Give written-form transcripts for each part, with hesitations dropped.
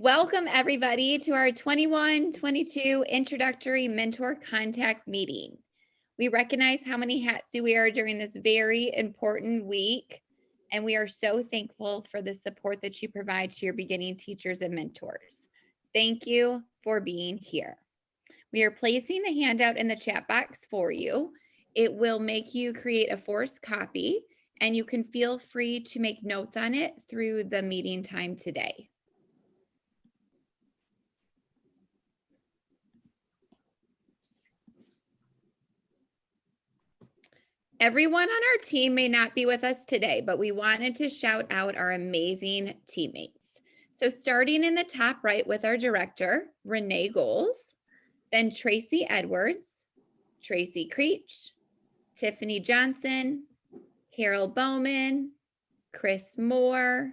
Welcome everybody to our 21-22 introductory mentor contact meeting. We recognize how many hats you wear during this very important week, and we are so thankful for the support that you provide to your beginning teachers and mentors. Thank you for being here. We are placing the handout in the chat box for you. It will make you create a forced copy, and you can feel free to make notes on it through the meeting time today. Everyone on our team may not be with us today, but we wanted to shout out our amazing teammates. So starting in the top right with our director, Renee Goals, then Tracy Edwards, Tracy Creech, Tiffany Johnson, Carol Bowman, Chris Moore,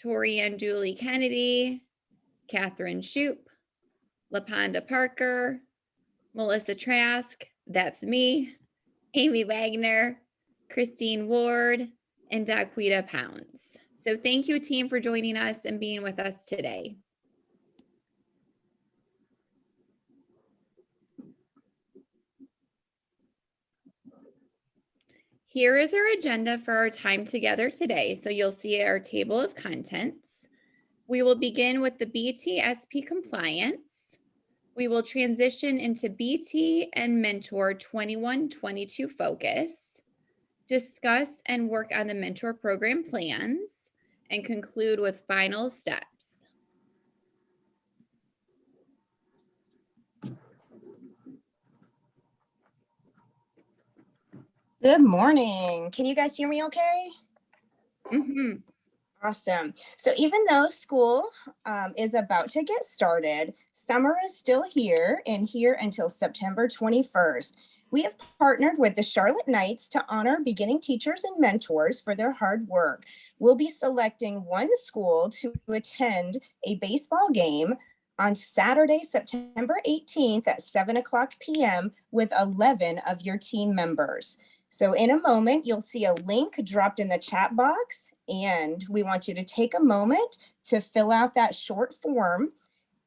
Tori and Julie Kennedy, Catherine Shoup, LaPonda Parker, Melissa Trask, that's me, Amy Wagner, Christine Ward, and Daquita Pounds. So thank you, team, for joining us and being with us today. Here is our agenda for our time together today. So you'll see our table of contents. We will begin with the BTSP compliance. We will transition into BT and Mentor 21-22 focus, discuss and work on the mentor program plans, and conclude with final steps. Good morning. Can you guys hear me okay? Mm-hmm. Awesome. So even though school is about to get started, summer is still here and here until September 21st. We have partnered with the Charlotte Knights to honor beginning teachers and mentors for their hard work. We'll be selecting one school to attend a baseball game on Saturday, September 18th at 7:00 p.m. with 11 of your team members. So in a moment, you'll see a link dropped in the chat box, and we want you to take a moment to fill out that short form,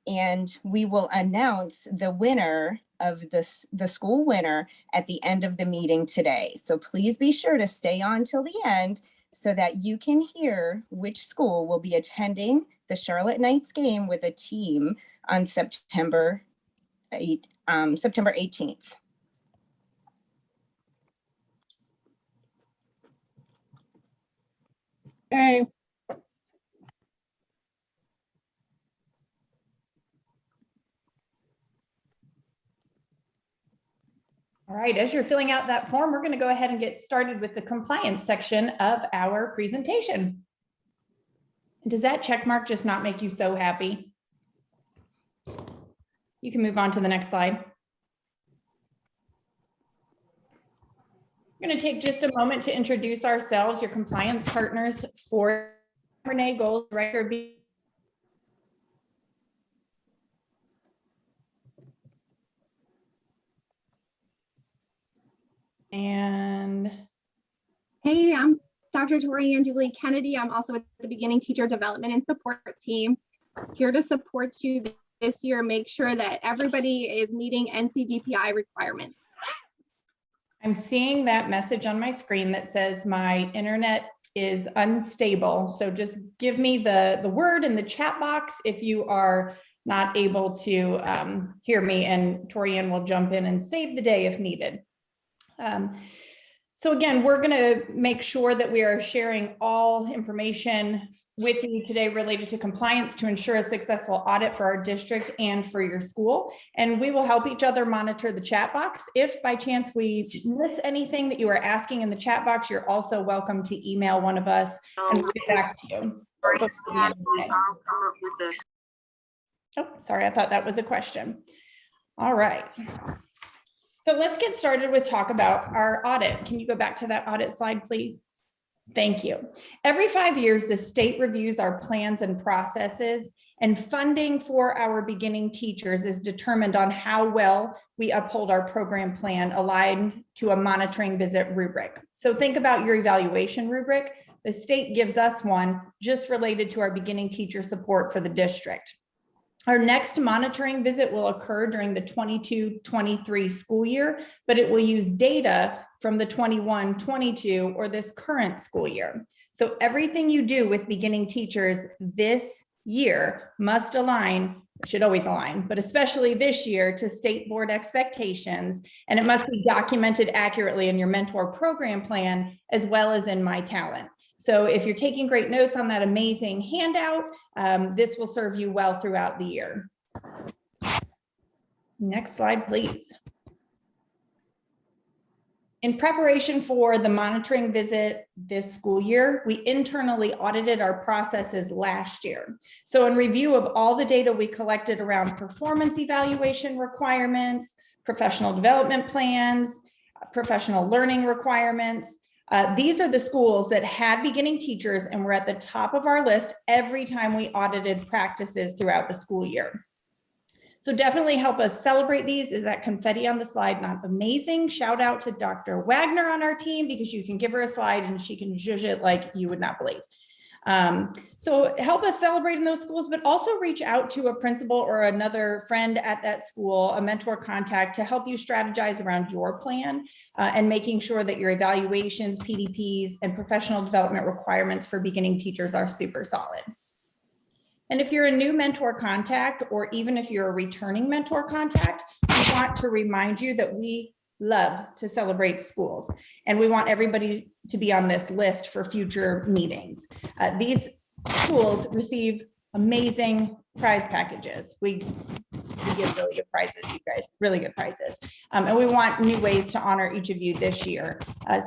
and we will announce the winner of the school winner at the end of the meeting today. So please be sure to stay on till the end so that you can hear which school will be attending the Charlotte Knights game with a team on September 18th. Hey. All right, as you're filling out that form, we're going to go ahead and get started with the compliance section of our presentation. Does that check mark just not make you so happy? You can move on to the next slide. We're going to take just a moment to introduce ourselves, your compliance partners for Renee Gold, Director. And hey, I'm Dr. Tori and Julie Kennedy. I'm also with the Beginning Teacher Development and Support Team, here to support you this year. Make sure that everybody is meeting NCDPI requirements. I'm seeing that message on my screen that says my internet is unstable. So just give me the word in the chat box if you are not able to hear me, and Torianne will jump in and save the day if needed. So again, we're going to make sure that we are sharing all information with you today related to compliance to ensure a successful audit for our district and for your school. And we will help each other monitor the chat box. If by chance we miss anything that you are asking in the chat box, you're also welcome to email one of us and we'll get back to you. Oh, sorry, I thought that was a question. All right. So let's get started with talk about our audit. Can you go back to that audit slide, please? Thank you. Every 5 years, the state reviews our plans and processes, and funding for our beginning teachers is determined on how well we uphold our program plan aligned to a monitoring visit rubric. So think about your evaluation rubric. The state gives us one just related to our beginning teacher support for the district. Our next monitoring visit will occur during the 22-23 school year, but it will use data from the 21-22 or this current school year. So everything you do with beginning teachers this year must align, should always align, but especially this year, to state board expectations, and it must be documented accurately in your mentor program plan as well as in My Talent. So if you're taking great notes on that amazing handout, this will serve you well throughout the year. Next slide, please. In preparation for the monitoring visit this school year, we internally audited our processes last year. So in review of all the data we collected around performance evaluation requirements, professional development plans, professional learning requirements, these are the schools that had beginning teachers and were at the top of our list every time we audited practices throughout the school year. So definitely help us celebrate these. Is that confetti on the slide not amazing? Shout out to Dr. Wagner on our team, because you can give her a slide and she can zhuzh it like you would not believe. So help us celebrate in those schools, but also reach out to a principal or another friend at that school, a mentor contact, to help you strategize around your plan and making sure that your evaluations, PDPs, and professional development requirements for beginning teachers are super solid. And if you're a new mentor contact, or even if you're a returning mentor contact, we want to remind you that we love to celebrate schools, and we want everybody to be on this list for future meetings. These schools receive amazing prize packages. We give really good prizes, you guys, really good prizes. And we want new ways to honor each of you this year.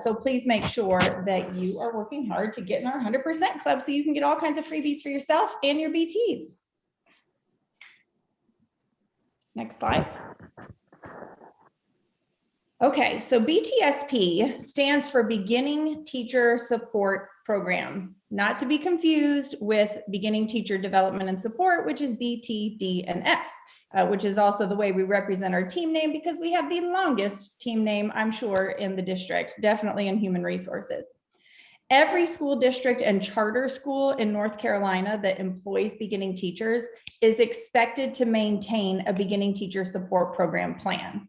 So please make sure that you are working hard to get in our 100% club so you can get all kinds of freebies for yourself and your BTs. Next slide. Okay, so BTSP stands for Beginning Teacher Support Program, not to be confused with Beginning Teacher Development and Support, which is BTD&S, which is also the way we represent our team name, because we have the longest team name, I'm sure, in the district, definitely in human resources. Every school district and charter school in North Carolina that employs beginning teachers is expected to maintain a Beginning Teacher Support Program plan.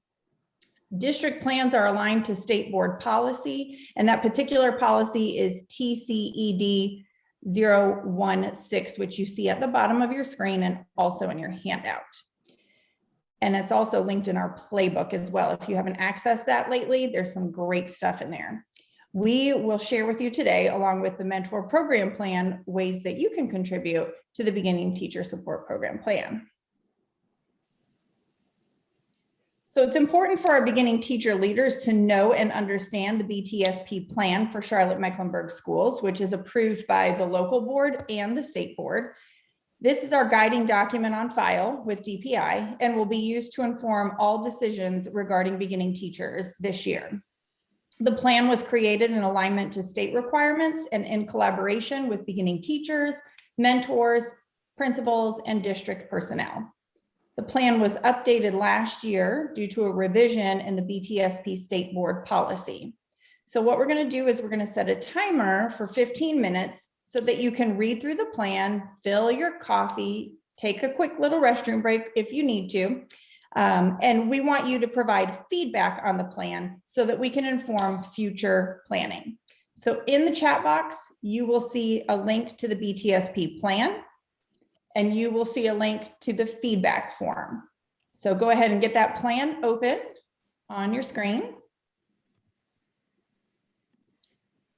District plans are aligned to state board policy, and that particular policy is TCED 016, which you see at the bottom of your screen and also in your handout. And it's also linked in our playbook as well. If you haven't accessed that lately, there's some great stuff in there. We will share with you today, along with the mentor program plan, ways that you can contribute to the Beginning Teacher Support Program plan. So it's important for our beginning teacher leaders to know and understand the BTSP plan for Charlotte-Mecklenburg schools, which is approved by the local board and the state board. This is our guiding document on file with DPI and will be used to inform all decisions regarding beginning teachers this year. The plan was created in alignment to state requirements and in collaboration with beginning teachers, mentors, principals, and district personnel. The plan was updated last year due to a revision in the BTSP state board policy. So what we're going to do is we're going to set a timer for 15 minutes so that you can read through the plan, fill your coffee, take a quick little restroom break if you need to. And we want you to provide feedback on the plan so that we can inform future planning. So in the chat box, you will see a link to the BTSP plan, and you will see a link to the feedback form. So go ahead and get that plan open on your screen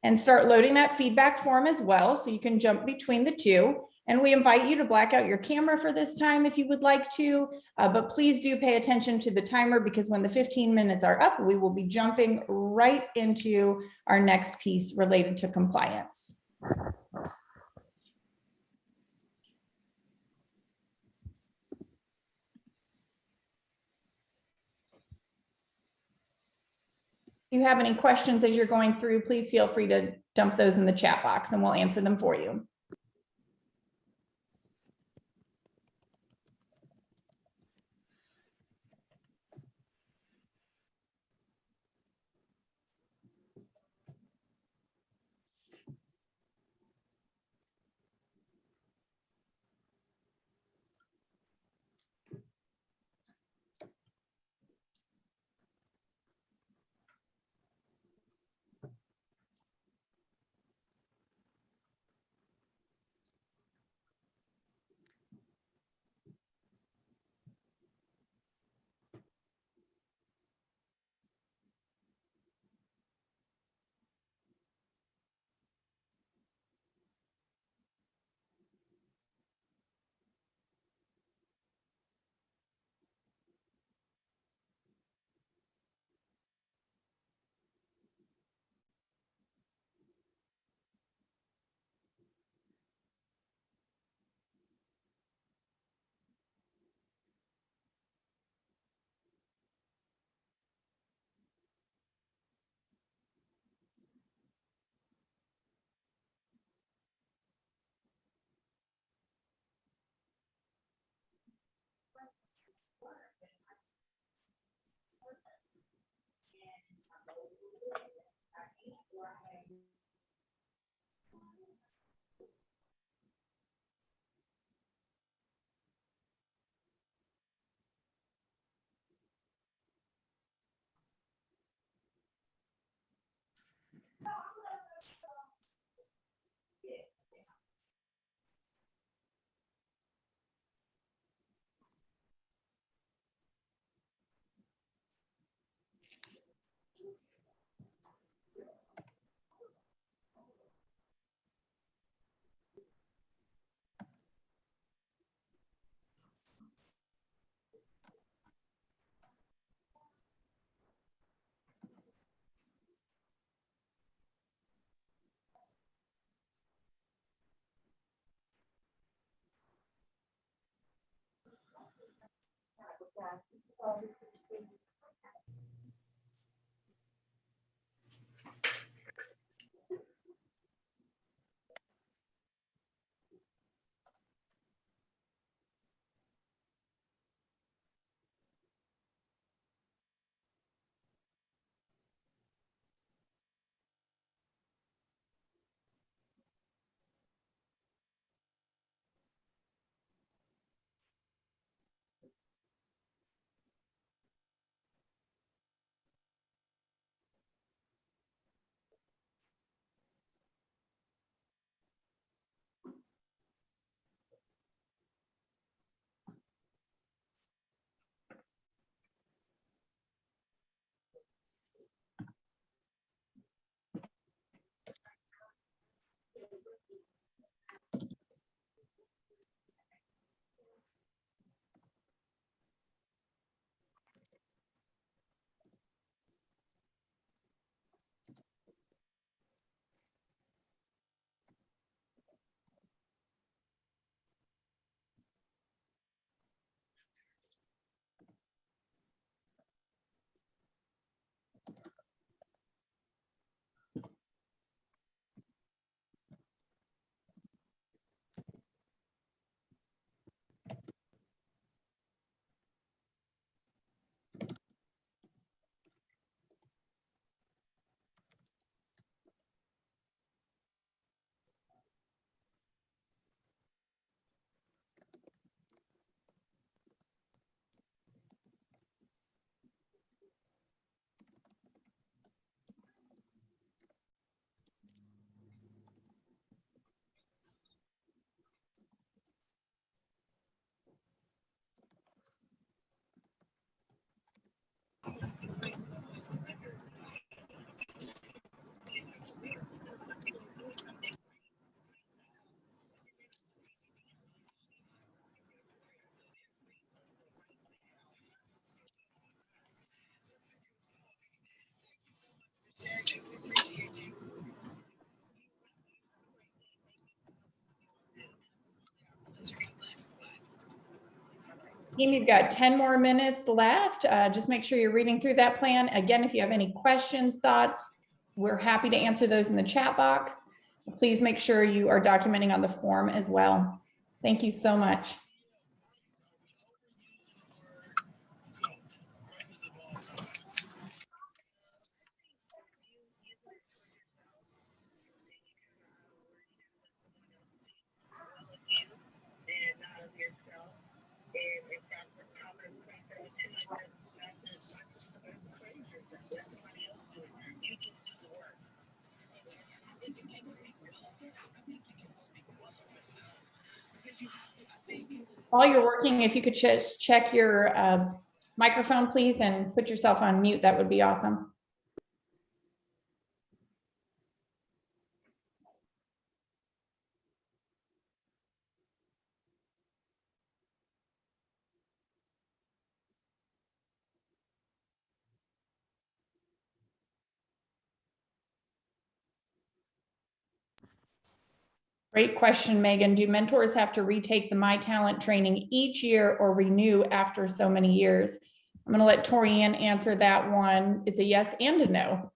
and start loading that feedback form as well, so you can jump between the two. And we invite you to black out your camera for this time if you would like to, but please do pay attention to the timer, because when the 15 minutes are up, we will be jumping right into our next piece related to compliance. If you have any questions as you're going through, please feel free to dump those in the chat box and we'll answer them for you. Team, you've got 10 more minutes left. Just make sure you're reading through that plan. Again, if you have any questions, thoughts, we're happy to answer those in the chat box. Please make sure you are documenting on the form as well. Thank you so much. While you're working, if you could just check your microphone, please, and put yourself on mute, that would be awesome. Great question, Megan. Do mentors have to retake the My Talent training each year or renew after so many years? I'm going to let Torianne answer that one. It's a yes and a no.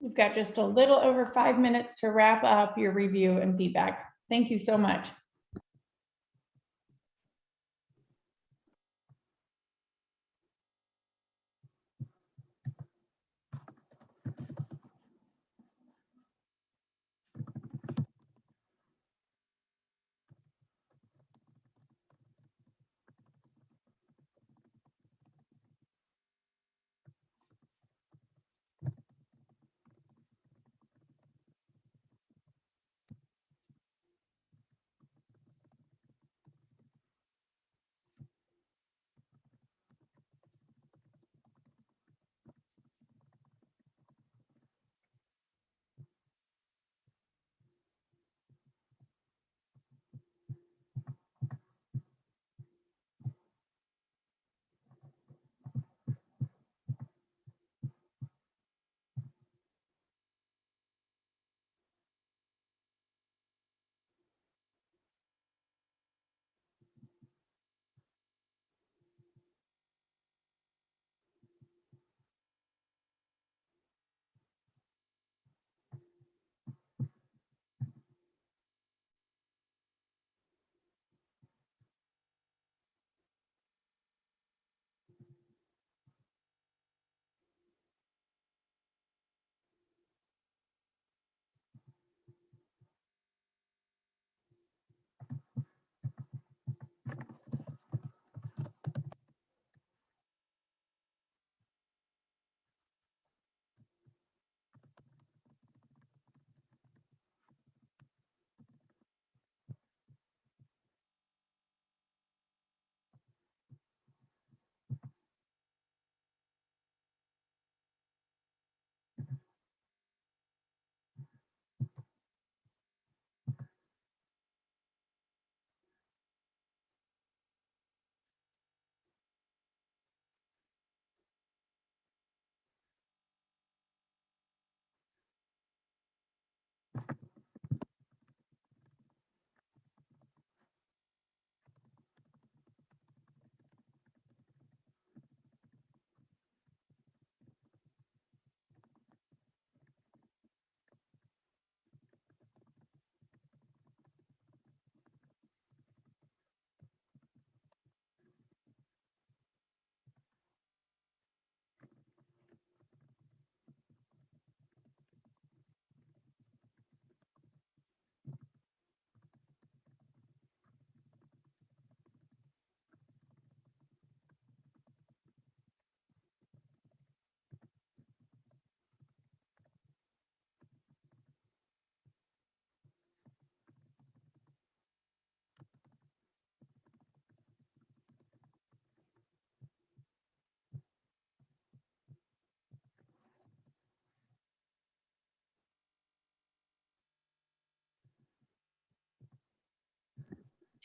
You've got just a little over 5 minutes to wrap up your review and feedback. Thank you so much.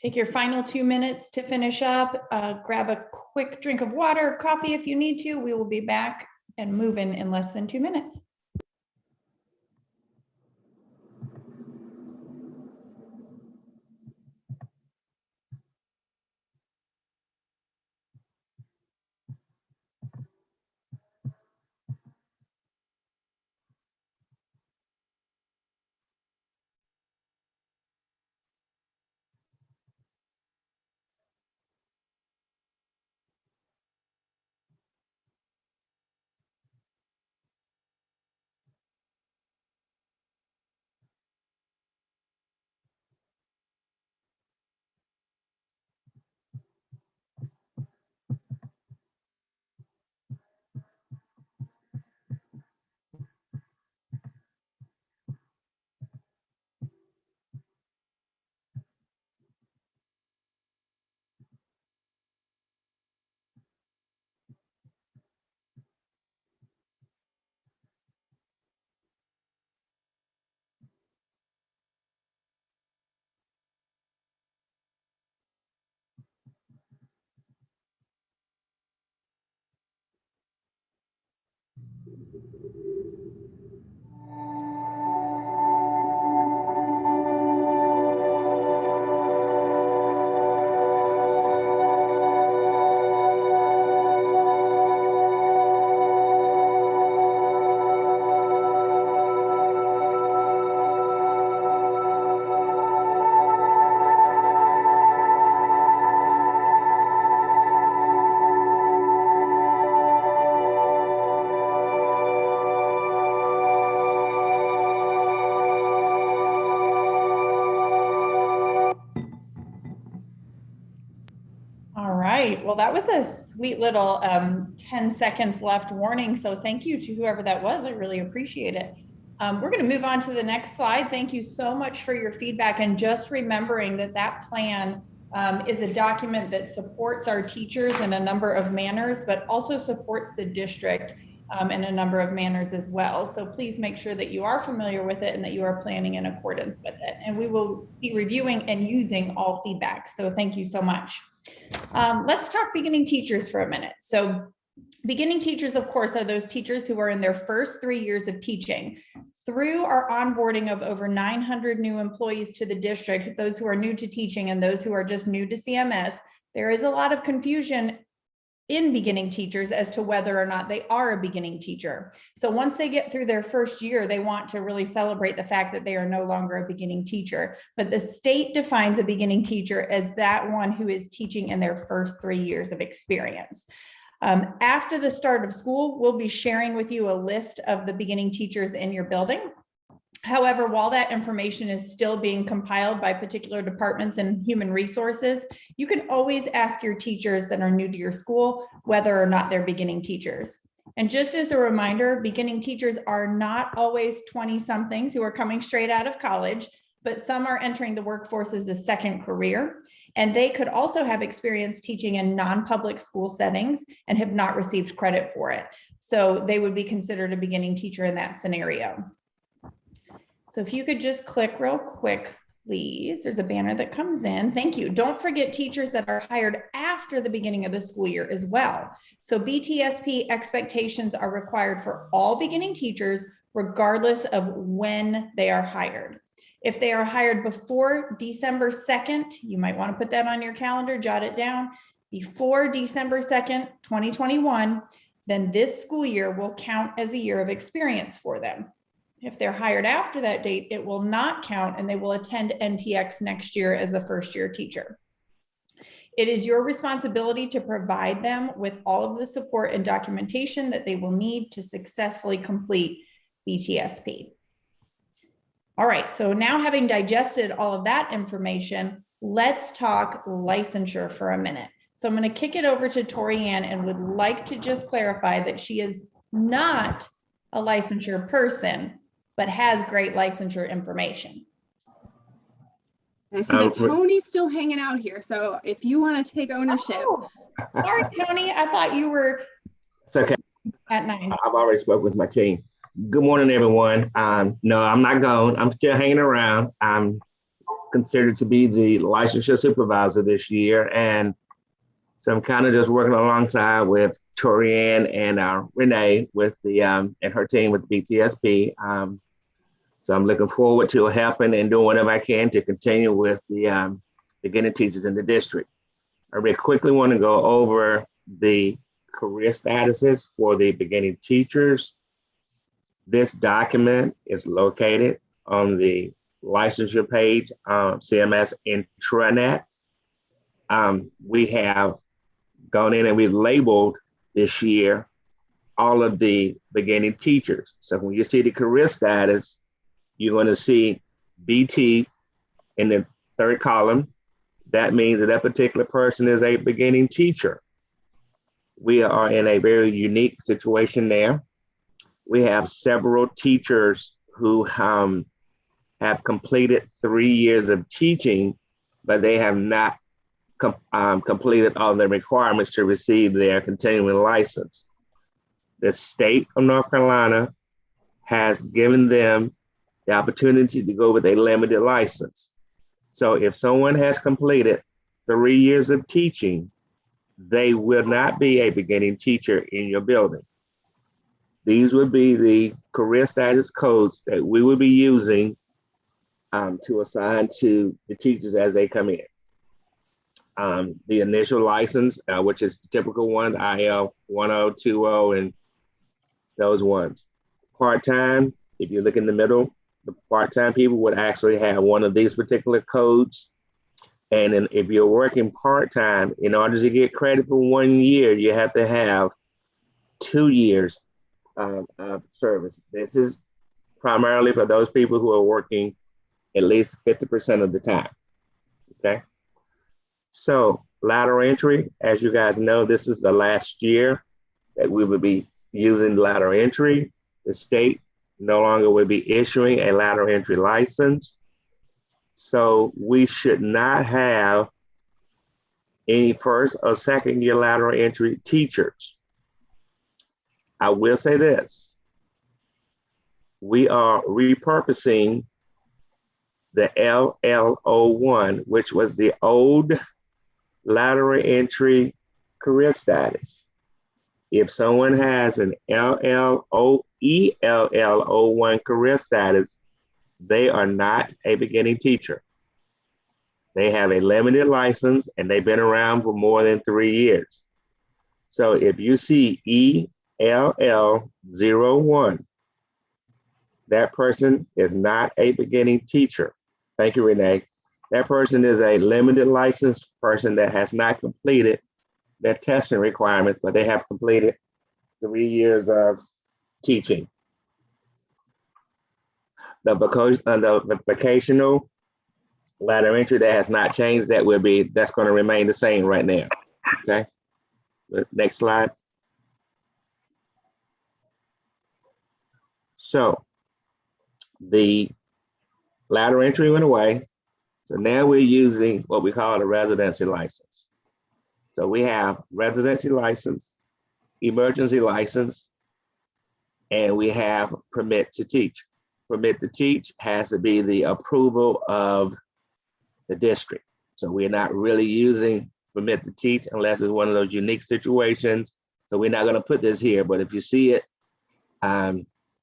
Take your final 2 minutes to finish up. Grab a quick drink of water, coffee if you need to. We will be back and moving in less than 2 minutes. Well, that was a sweet little 10 seconds left warning. So thank you to whoever that was. I really appreciate it. We're going to move on to the next slide. Thank you so much for your feedback, and just remembering that that plan is a document that supports our teachers in a number of manners, but also supports the district in a number of manners as well. So please make sure that you are familiar with it and that you are planning in accordance with it. And we will be reviewing and using all feedback. So thank you so much. Let's talk beginning teachers for a minute. So beginning teachers, of course, are those teachers who are in their first 3 years of teaching. Through our onboarding of over 900 new employees to the district, those who are new to teaching and those who are just new to CMS, there is a lot of confusion in beginning teachers as to whether or not they are a beginning teacher. So once they get through their first year, they want to really celebrate the fact that they are no longer a beginning teacher. But the state defines a beginning teacher as that one who is teaching in their first 3 years of experience. After the start of school, we'll be sharing with you a list of the beginning teachers in your building. However, while that information is still being compiled by particular departments and human resources, you can always ask your teachers that are new to your school whether or not they're beginning teachers. And just as a reminder, beginning teachers are not always 20-somethings who are coming straight out of college, but some are entering the workforce as a second career. And they could also have experience teaching in non-public school settings and have not received credit for it. So they would be considered a beginning teacher in that scenario. So if you could just click real quick, please. There's a banner that comes in. Thank you. Don't forget teachers that are hired after the beginning of the school year as well. So BTSP expectations are required for all beginning teachers, regardless of when they are hired. If they are hired before December 2nd, you might want to put that on your calendar, jot it down, before December 2nd, 2021, then this school year will count as a year of experience for them. If they're hired after that date, it will not count and they will attend NTX next year as a first-year teacher. It is your responsibility to provide them with all of the support and documentation that they will need to successfully complete BTSP. All right, so now having digested all of that information, let's talk licensure for a minute. So I'm going to kick it over to Tori Ann and would like to just clarify that she is not a licensure person, but has great licensure information. I see that Tony's still hanging out here. So if you want to take ownership. Oh, sorry, Tony, I thought you were It's okay. at 9. I've already spoke with my team. Good morning, everyone. No, I'm not gone. I'm still hanging around. I'm considered to be the licensure supervisor this year. And so I'm kind of just working alongside with Torianne and Renee with the and her team with the BTSP. So I'm looking forward to helping and doing whatever I can to continue with the beginning teachers in the district. I really quickly want to go over the career statuses for the beginning teachers. This document is located on the licensure page, CMS intranet. We have gone in and we've labeled this year all of the beginning teachers. So when you see the career status, you're going to see BT in the third column. That means that particular person is a beginning teacher. We are in a very unique situation there. We have several teachers who have completed 3 years of teaching, but they have not completed all the requirements to receive their continuing license. The state of North Carolina has given them the opportunity to go with a limited license. So if someone has completed 3 years of teaching, they will not be a beginning teacher in your building. These would be the career status codes that we will be using to assign to the teachers as they come in. The initial license, which is the typical one, IL 10, 20, and those ones. Part-time, if you look in the middle, the part-time people would actually have one of these particular codes. And then if you're working part-time, in order to get credit for 1 year, you have to have 2 years of service. This is primarily for those people who are working at least 50% of the time, okay? So lateral entry, as you guys know, this is the last year that we will be using lateral entry. The state no longer will be issuing a lateral entry license. So we should not have any first or second year lateral entry teachers. I will say this, we are repurposing the LLO1, which was the old lateral entry career status. If someone has an ELLO1 career status, they are not a beginning teacher. They have a limited license and they've been around for more than 3 years. So if you see ELL01, that person is not a beginning teacher. Thank you, Renee. That person is a limited license person that has not completed their testing requirements, but they have completed 3 years of teaching. The vocational lateral entry that has not changed, that's going to remain the same right now. Okay. Next slide. So the lateral entry went away. So now we're using what we call a residency license. So we have residency license, emergency license, and we have permit to teach. Permit to teach has to be the approval of the district. So we're not really using permit to teach unless it's one of those unique situations. So we're not going to put this here, but if you see it,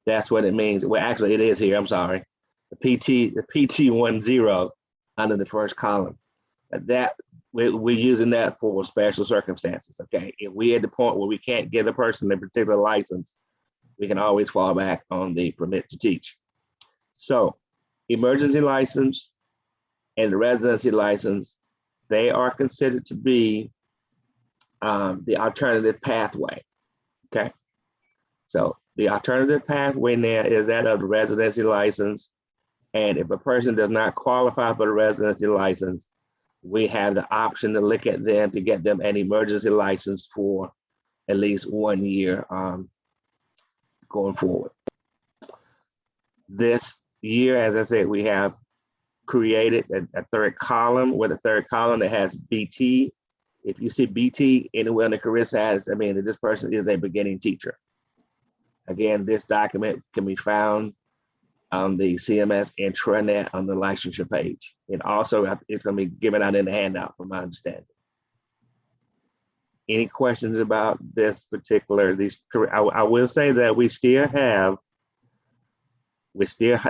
that's what it means. Well, actually it is here, I'm sorry. The PT10 under the first column. That we're using that for special circumstances, okay? If we're at the point where we can't give the person a particular license, we can always fall back on the permit to teach. So emergency license and the residency license, they are considered to be the alternative pathway, okay? So the alternative pathway now is that of the residency license. And if a person does not qualify for the residency license, we have the option to look at them to get them an emergency license for at least 1 year going forward. This year, as I said, we have created a third column with a third column that has BT. If you see BT anywhere in the career status, I mean that this person is a beginning teacher. Again, this document can be found on the CMS intranet on the licensure page. And also it's going to be given out in the handout from my understanding. Any questions about this particular, I will say that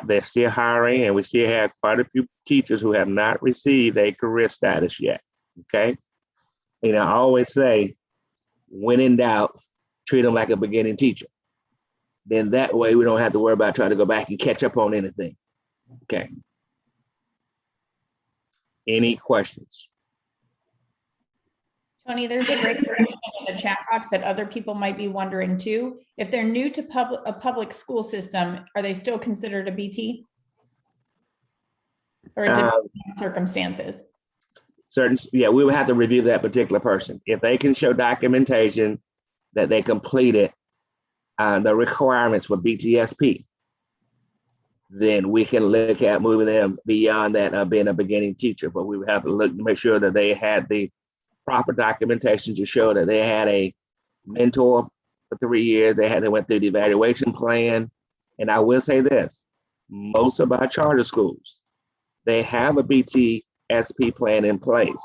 they're still hiring, and we still have quite a few teachers who have not received a career status yet, okay? And I always say, when in doubt, treat them like a beginning teacher. Then that way we don't have to worry about trying to go back and catch up on anything, okay? Any questions? Tony, there's a great question in the chat box that other people might be wondering too. If they're new to a public school system, are they still considered a BT? Or in different circumstances? Yeah, we would have to review that particular person. If they can show documentation that they completed the requirements for BTSP, then we can look at moving them beyond that of being a beginning teacher. But we would have to look to make sure that they had the proper documentation to show that they had a mentor for 3 years. They went through the evaluation plan. And I will say this, most of our charter schools, they have a BTSP plan in place.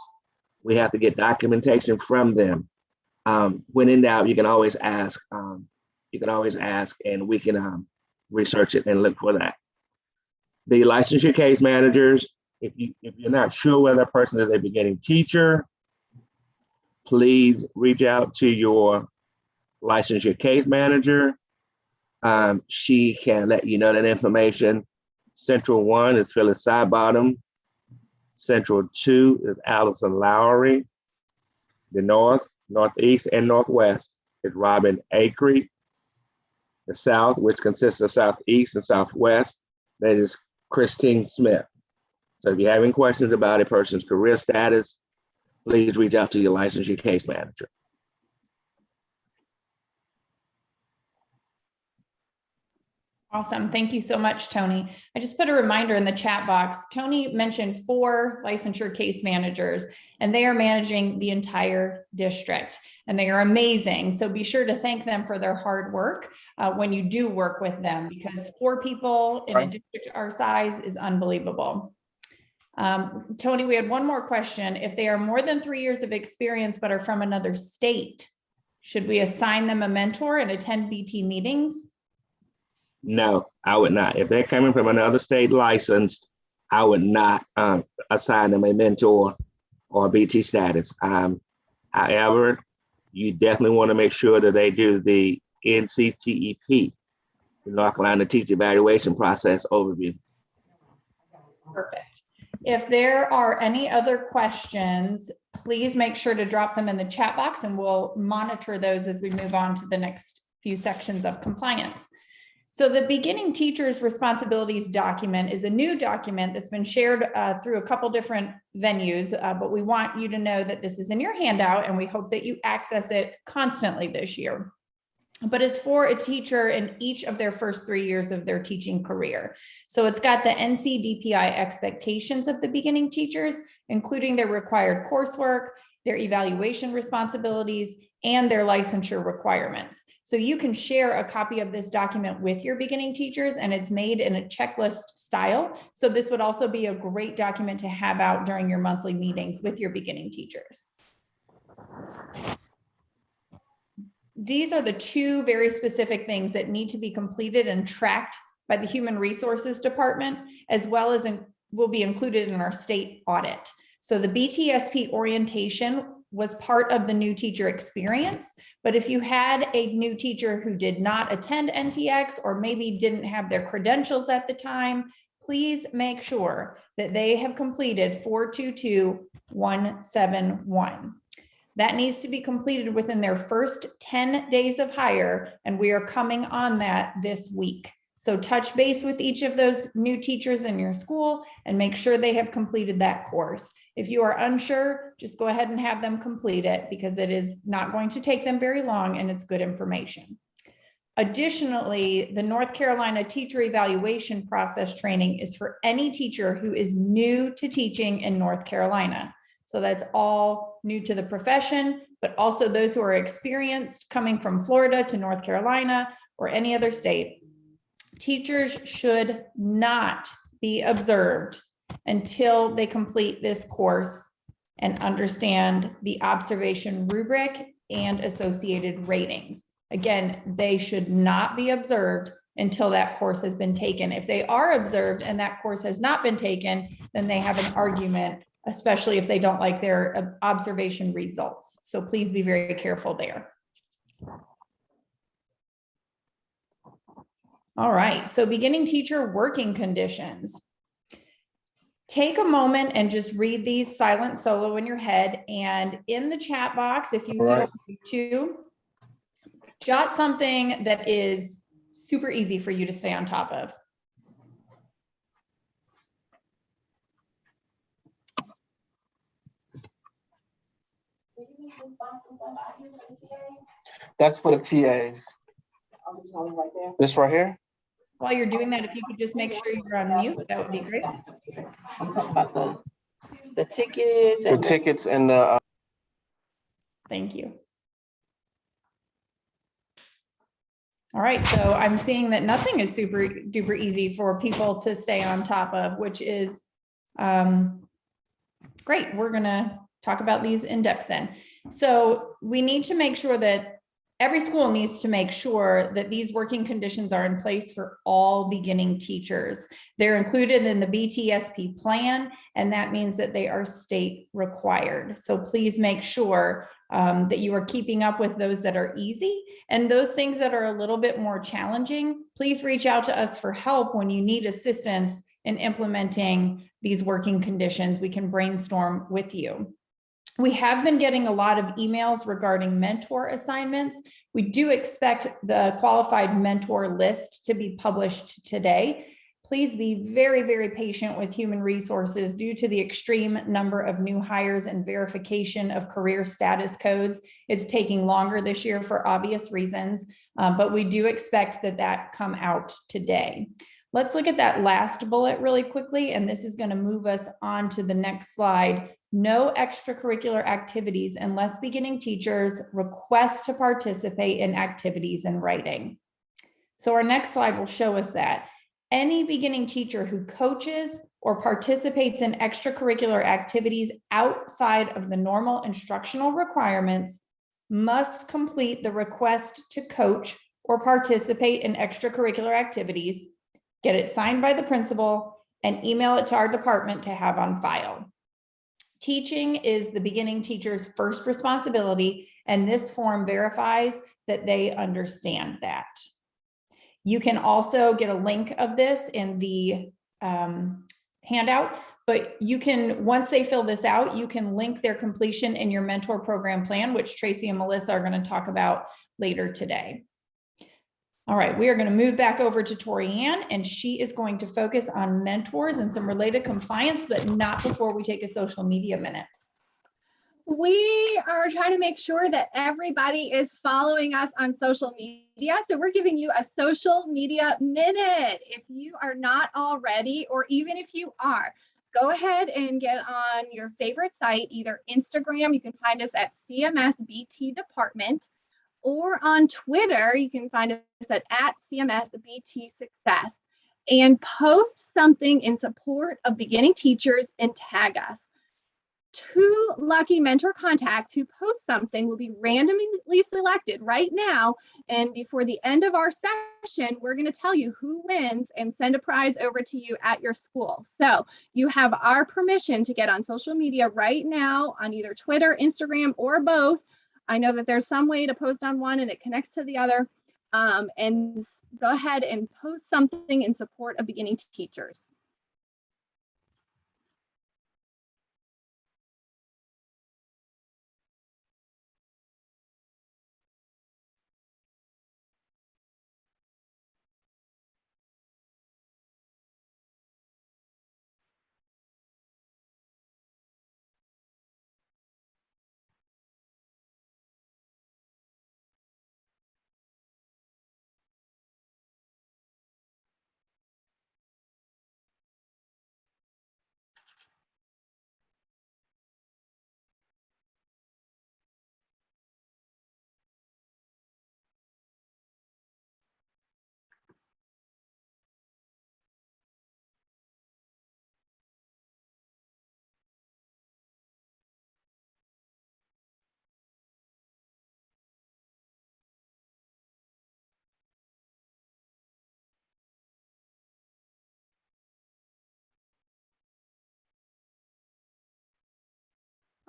We have to get documentation from them. When in doubt, you can always ask, and we can research it and look for that. The licensure case managers, if you're not sure whether a person is a beginning teacher, please reach out to your licensure case manager. She can let you know that information. Central 1 is Phyllis Sidebottom. Central 2 is Allison Lowry. The North, Northeast, and Northwest is Robin Acree. The South, which consists of Southeast and Southwest, that is Christine Smith. So if you're having questions about a person's career status, please reach out to your licensure case manager. Awesome. Thank you so much, Tony. I just put a reminder in the chat box. Tony mentioned 4 licensure case managers, and they are managing the entire district, and they are amazing. So be sure to thank them for their hard work when you do work with them, because 4 people in a district our size is unbelievable. Tony, we had one more question. If they are more than 3 years of experience but are from another state, should we assign them a mentor and attend BT meetings? No, I would not. If they're coming from another state licensed, I would not assign them a mentor or BT status. However, you definitely want to make sure that they do the NCTEP, the North Carolina Teacher Evaluation Process overview. Perfect. If there are any other questions, please make sure to drop them in the chat box, and we'll monitor those as we move on to the next few sections of compliance. So the beginning teacher's responsibilities document is a new document that's been shared through a couple different venues, but we want you to know that this is in your handout, and we hope that you access it constantly this year. But it's for a teacher in each of their first 3 years of their teaching career. So it's got the NCDPI expectations of the beginning teachers, including their required coursework, their evaluation responsibilities, and their licensure requirements. So you can share a copy of this document with your beginning teachers, and it's made in a checklist style. So this would also be a great document to have out during your monthly meetings with your beginning teachers. These are the 2 very specific things that need to be completed and tracked by the Human Resources Department, as well as will be included in our state audit. So the BTSP orientation was part of the new teacher experience, but if you had a new teacher who did not attend NTX or maybe didn't have their credentials at the time, please make sure that they have completed 422-171. That needs to be completed within their first 10 days of hire, and we are coming on that this week. So touch base with each of those new teachers in your school and make sure they have completed that course. If you are unsure, just go ahead and have them complete it, because it is not going to take them very long and it's good information. Additionally, the North Carolina teacher evaluation process training is for any teacher who is new to teaching in North Carolina. So that's all new to the profession, but also those who are experienced coming from Florida to North Carolina or any other state. Teachers should not be observed until they complete this course and understand the observation rubric and associated ratings. Again, they should not be observed until that course has been taken. If they are observed and that course has not been taken, then they have an argument, especially if they don't like their observation results. So please be very careful there. All right, so beginning teacher working conditions. Take a moment and just read these silent solo in your head, and in the chat box, if you feel to, jot something that is super easy for you to stay on top of. That's for the TAs. This right here? While you're doing that, if you could just make sure you're on mute, that would be great. I'm talking about the tickets. The tickets and the. Thank you. All right, so I'm seeing that nothing is super duper easy for people to stay on top of, which is great. We're gonna talk about these in depth then. So we need to make sure that every school needs to make sure that these working conditions are in place for all beginning teachers. They're included in the BTSP plan, and that means that they are state required. So please make sure that you are keeping up with those that are easy, and those things that are a little bit more challenging, please reach out to us for help when you need assistance in implementing these working conditions. We can brainstorm with you. We have been getting a lot of emails regarding mentor assignments. We do expect the qualified mentor list to be published today. Please be very, very patient with human resources due to the extreme number of new hires and verification of career status codes. It's taking longer this year for obvious reasons, but we do expect that come out today. Let's look at that last bullet really quickly, and this is going to move us on to the next slide. No extracurricular activities unless beginning teachers request to participate in activities in writing. So our next slide will show us that. Any beginning teacher who coaches or participates in extracurricular activities outside of the normal instructional requirements must complete the request to coach or participate in extracurricular activities, get it signed by the principal, and email it to our department to have on file. Teaching is the beginning teacher's first responsibility, and this form verifies that they understand that. You can also get a link of this in the handout, but you can, once they fill this out, you can link their completion in your mentor program plan, which Tracy and Melissa are going to talk about later today. All right, we are going to move back over to Tori Ann, and she is going to focus on mentors and some related compliance, but not before we take a social media minute. We are trying to make sure that everybody is following us on social media. So we're giving you a social media minute. If you are not already, or even if you are, go ahead and get on your favorite site, either Instagram, you can find us at CMSBT Department, or on Twitter, you can find us at CMSBT Success, and post something in support of beginning teachers and tag us. 2 lucky mentor contacts who post something will be randomly selected right now, and before the end of our session, we're going to tell you who wins and send a prize over to you at your school. So you have our permission to get on social media right now on either Twitter, Instagram, or both. I know that there's some way to post on one and it connects to the other, and go ahead and post something in support of beginning teachers.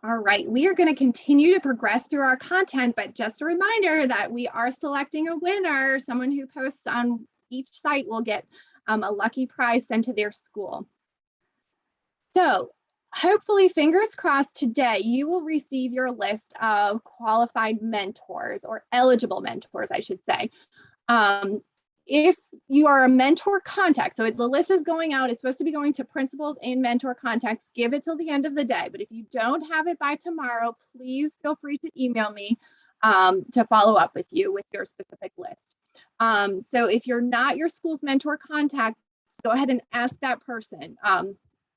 All right, we are going to continue to progress through our content, but just a reminder that we are selecting a winner. Someone who posts on each site will get a lucky prize sent to their school. So hopefully, fingers crossed, today you will receive your list of qualified mentors, or eligible mentors, I should say. If you are a mentor contact, so the list is going out, it's supposed to be going to principals and mentor contacts, give it till the end of the day. But if you don't have it by tomorrow, please feel free to email me to follow up with you with your specific list. So if you're not your school's mentor contact, go ahead and ask that person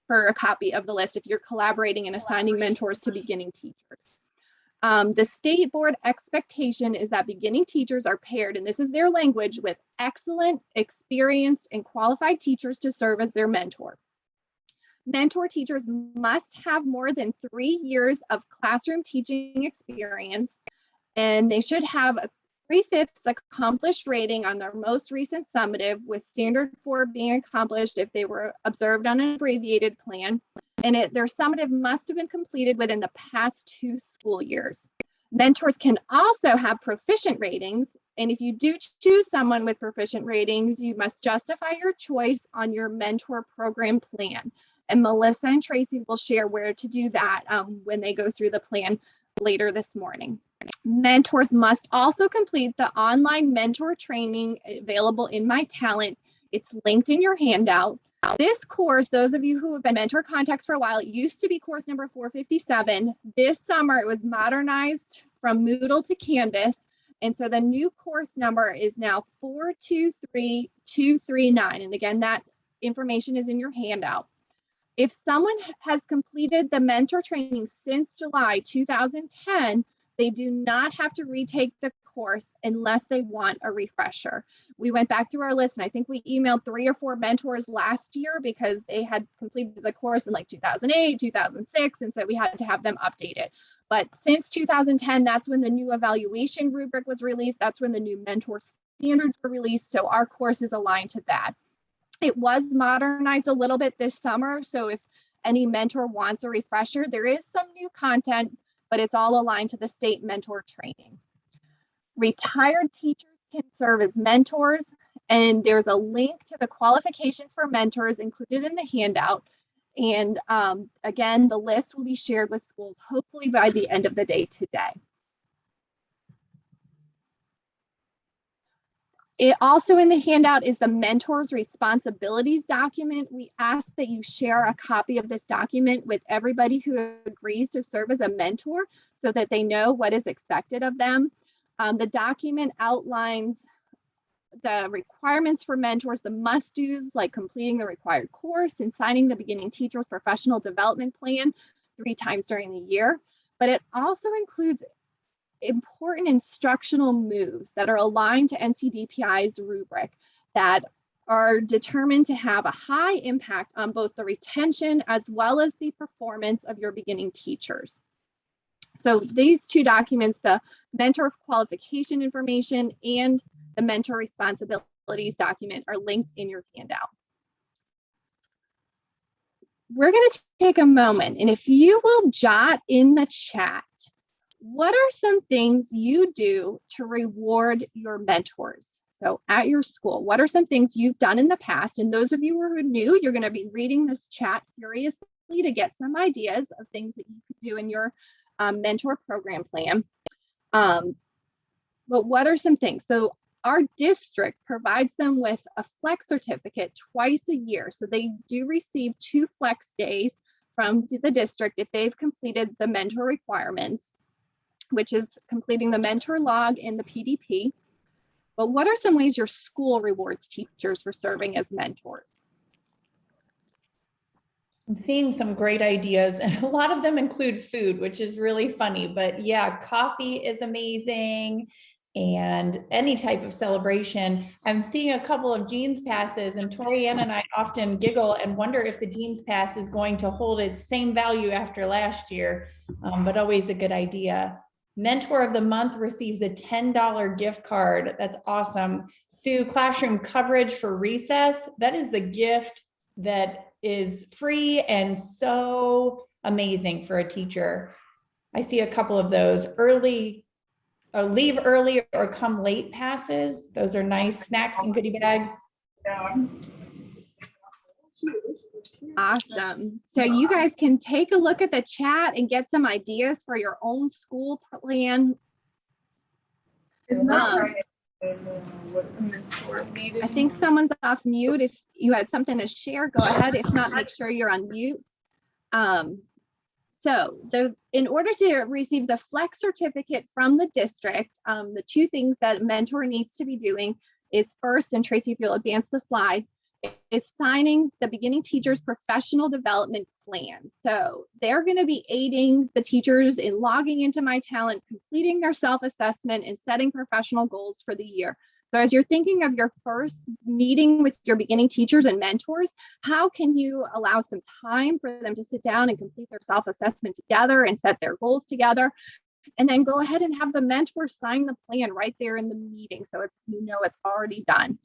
for a copy of the list if you're collaborating and assigning mentors to beginning teachers. The state board expectation is that beginning teachers are paired, and this is their language, with excellent, experienced, and qualified teachers to serve as their mentor. Mentor teachers must have more than 3 years of classroom teaching experience, and they should have a 3/5 accomplished rating on their most recent summative, with standard 4 being accomplished if they were observed on an abbreviated plan. And their summative must have been completed within the past 2 school years. Mentors can also have proficient ratings. And if you do choose someone with proficient ratings, you must justify your choice on your mentor program plan. And Melissa and Tracy will share where to do that when they go through the plan later this morning. Mentors must also complete the online mentor training available in My Talent. It's linked in your handout. This course, those of you who have been mentor contacts for a while, it used to be course number 457. This summer, it was modernized from Moodle to Canvas. And so the new course number is now 423239. And again, that information is in your handout. If someone has completed the mentor training since July 2010, they do not have to retake the course unless they want a refresher. We went back through our list, and I think we emailed 3 or 4 mentors last year because they had completed the course in like 2008, 2006, and so we had to have them updated. But since 2010, that's when the new evaluation rubric was released. That's when the new mentor standards were released. So our course is aligned to that. It was modernized a little bit this summer. So if any mentor wants a refresher, there is some new content, but it's all aligned to the state mentor training. Retired teachers can serve as mentors, and there's a link to the qualifications for mentors included in the handout. And again, the list will be shared with schools hopefully by the end of the day today. It also in the handout is the mentor's responsibilities document. We ask that you share a copy of this document with everybody who agrees to serve as a mentor so that they know what is expected of them. The document outlines the requirements for mentors, the must-dos like completing the required course and signing the beginning teacher's professional development plan 3 times during the year. But it also includes important instructional moves that are aligned to NCDPI's rubric that are determined to have a high impact on both the retention as well as the performance of your beginning teachers. So these 2 documents, the mentor qualification information and the mentor responsibilities document, are linked in your handout. We're going to take a moment, and if you will jot in the chat, what are some things you do to reward your mentors? So at your school, what are some things you've done in the past? And those of you who are new, you're going to be reading this chat furiously to get some ideas of things that you could do in your mentor program plan. But what are some things? So our district provides them with a flex certificate twice a year. So they do receive 2 flex days from the district if they've completed the mentor requirements, which is completing the mentor log and the PDP. But what are some ways your school rewards teachers for serving as mentors? I'm seeing some great ideas, and a lot of them include food, which is really funny. But yeah, coffee is amazing, and any type of celebration. I'm seeing a couple of Jeans passes, and Torianne and I often giggle and wonder if the Jeans pass is going to hold its same value after last year, but always a good idea. Mentor of the Month receives a $10 gift card. That's awesome. Sue, classroom coverage for recess. That is the gift that is free and so amazing for a teacher. I see a couple of those early, leave early or come late passes. Those are nice snacks and goodie bags. Awesome. So you guys can take a look at the chat and get some ideas for your own school plan. I think someone's off mute. If you had something to share, go ahead. If not, make sure you're on mute. In order to receive the Flex certificate from the district, the two things that a mentor needs to be doing is first, and Tracy, if you'll advance the slide, is signing the beginning teacher's professional development plan. So they're going to be aiding the teachers in logging into My Talent, completing their self-assessment, and setting professional goals for the year. So as you're thinking of your first meeting with your beginning teachers and mentors, how can you allow some time for them to sit down and complete their self-assessment together and set their goals together? And then go ahead and have the mentor sign the plan right there in the meeting, so it's already done.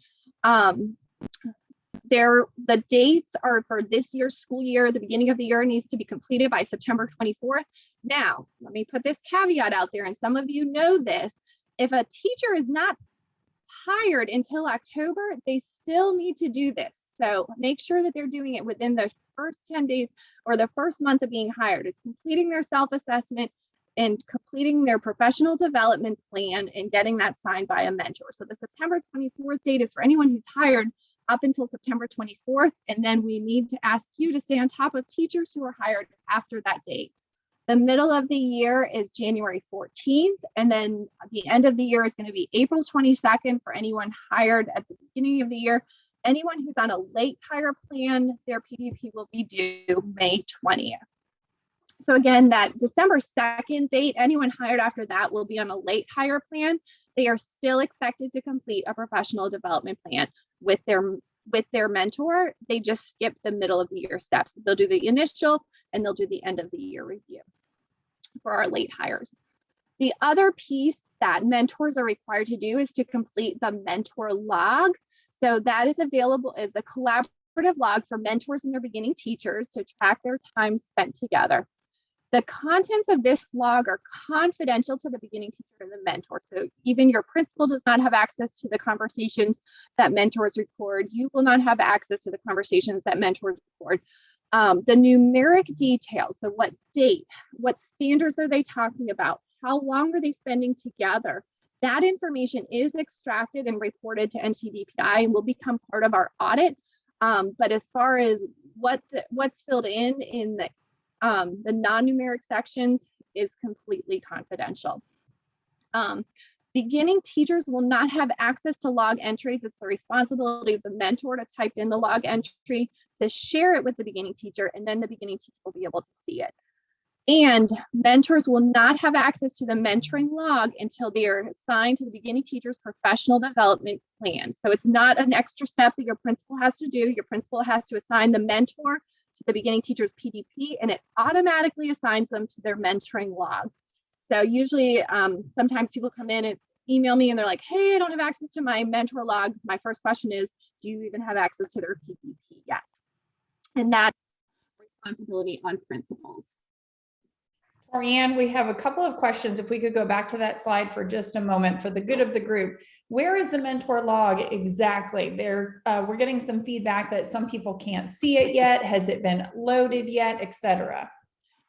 The dates are for this year's school year. The beginning of the year needs to be completed by September 24th. Now, let me put this caveat out there, and some of you know this. If a teacher is not hired until October, they still need to do this. So make sure that they're doing it within the first 10 days or the first month of being hired. It's completing their self-assessment and completing their professional development plan and getting that signed by a mentor. So the September 24th date is for anyone who's hired up until September 24th. And then we need to ask you to stay on top of teachers who are hired after that date. The middle of the year is January 14th. And then the end of the year is going to be April 22nd for anyone hired at the beginning of the year. Anyone who's on a late hire plan, their PDP will be due May 20th. So again, that December 2nd date, anyone hired after that will be on a late hire plan. They are still expected to complete a professional development plan with their mentor. They just skip the middle of the year steps. They'll do the initial and they'll do the end of the year review for our late hires. The other piece that mentors are required to do is to complete the mentor log. So that is available as a collaborative log for mentors and their beginning teachers to track their time spent together. The contents of this log are confidential to the beginning teacher and the mentor. So even your principal does not have access to the conversations that mentors record. You will not have access to the conversations that mentors record. The numeric details, so what date, what standards are they talking about? How long are they spending together? That information is extracted and reported to NTDPI and will become part of our audit. But as far as what's filled in the non-numeric sections is completely confidential. Beginning teachers will not have access to log entries. It's the responsibility of the mentor to type in the log entry, to share it with the beginning teacher, and then the beginning teacher will be able to see it. And mentors will not have access to the mentoring log until they are assigned to the beginning teacher's professional development plan. So it's not an extra step that your principal has to do. Your principal has to assign the mentor to the beginning teacher's PDP, and it automatically assigns them to their mentoring log. So usually sometimes people come in and email me and they're like, hey, I don't have access to my mentor log. My first question is, do you even have access to their PDP yet? And that's responsibility on principals. Torianne, we have a couple of questions. If we could go back to that slide for just a moment for the good of the group. Where is the mentor log exactly? We're getting some feedback that some people can't see it yet. Has it been loaded yet, etc.?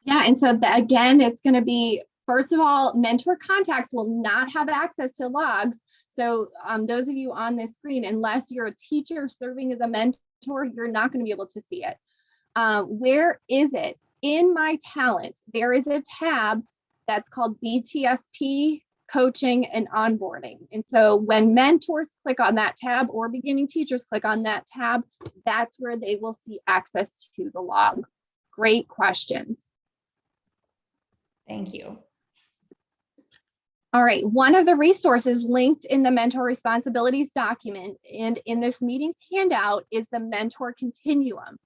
Yeah, and so again, it's going to be, first of all, mentor contacts will not have access to logs. So those of you on this screen, unless you're a teacher serving as a mentor, you're not going to be able to see it. Where is it? In My Talent, there is a tab that's called BTSP Coaching and Onboarding. And so when mentors click on that tab or beginning teachers click on that tab, that's where they will see access to the log. Great questions. Thank you. All right, one of the resources linked in the mentor responsibilities document and in this meeting's handout is the mentor continuum.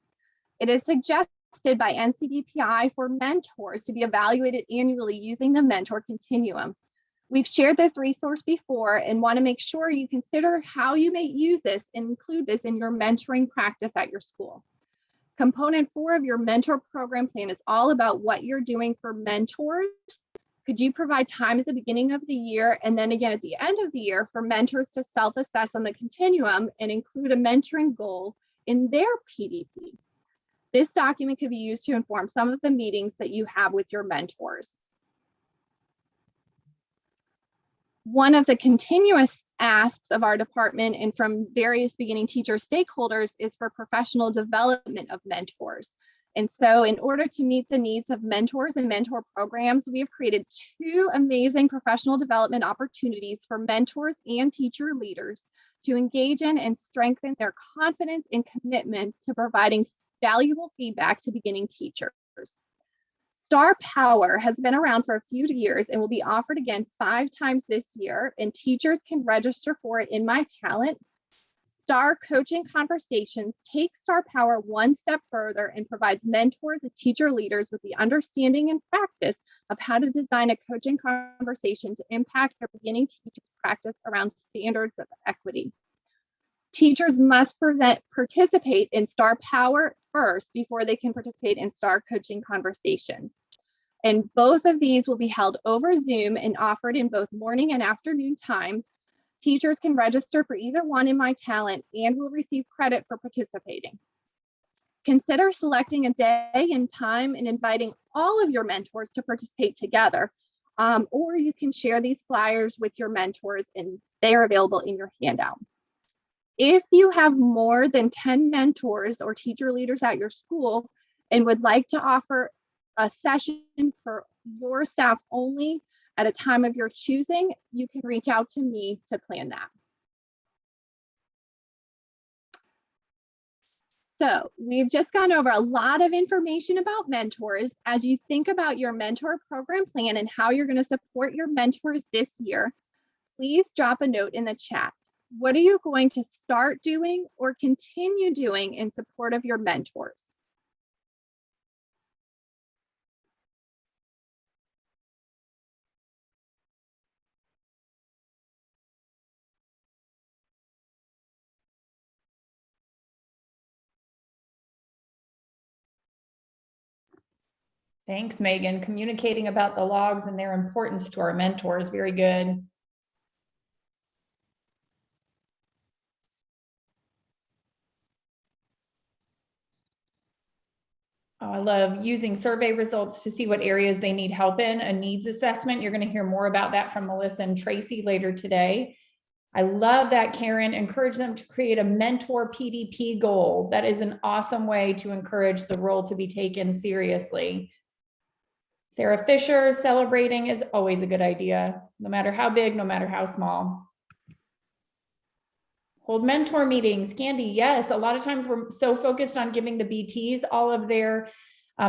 It is suggested by NCDPI for mentors to be evaluated annually using the mentor continuum. We've shared this resource before and want to make sure you consider how you may use this and include this in your mentoring practice at your school. Component 4 of your mentor program plan is all about what you're doing for mentors Could you provide time at the beginning of the year and then again at the end of the year for mentors to self-assess on the continuum and include a mentoring goal in their PDP? This document could be used to inform some of the meetings that you have with your mentors. One of the continuous asks of our department and from various beginning teacher stakeholders is for professional development of mentors. And so in order to meet the needs of mentors and mentor programs, we have created 2 amazing professional development opportunities for mentors and teacher leaders to engage in and strengthen their confidence and commitment to providing valuable feedback to beginning teachers. Star Power has been around for a few years and will be offered again 5 times this year, and teachers can register for it in My Talent. Star Coaching Conversations takes Star Power one step further and provides mentors and teacher leaders with the understanding and practice of how to design a coaching conversation to impact their beginning teachers' practice around standards of equity. Teachers must participate in Star Power first before they can participate in Star Coaching Conversations. And both of these will be held over Zoom and offered in both morning and afternoon times. Teachers can register for either one in My Talent and will receive credit for participating. Consider selecting a day and time and inviting all of your mentors to participate together. Or you can share these flyers with your mentors and they are available in your handout. If you have more than 10 mentors or teacher leaders at your school and would like to offer a session for your staff only at a time of your choosing, you can reach out to me to plan that. So we've just gone over a lot of information about mentors. As you think about your mentor program plan and how you're going to support your mentors this year, please drop a note in the chat. What are you going to start doing or continue doing in support of your mentors? Thanks, Megan. Communicating about the logs and their importance to our mentors. Very good. Oh, I love using survey results to see what areas they need help in, a needs assessment. You're going to hear more about that from Melissa and Tracy later today. I love that, Karen. Encourage them to create a mentor PDP goal. That is an awesome way to encourage the role to be taken seriously. Sarah Fisher, celebrating is always a good idea, no matter how big, no matter how small. Hold mentor meetings. Candy, yes, a lot of times we're so focused on giving the BTs all of their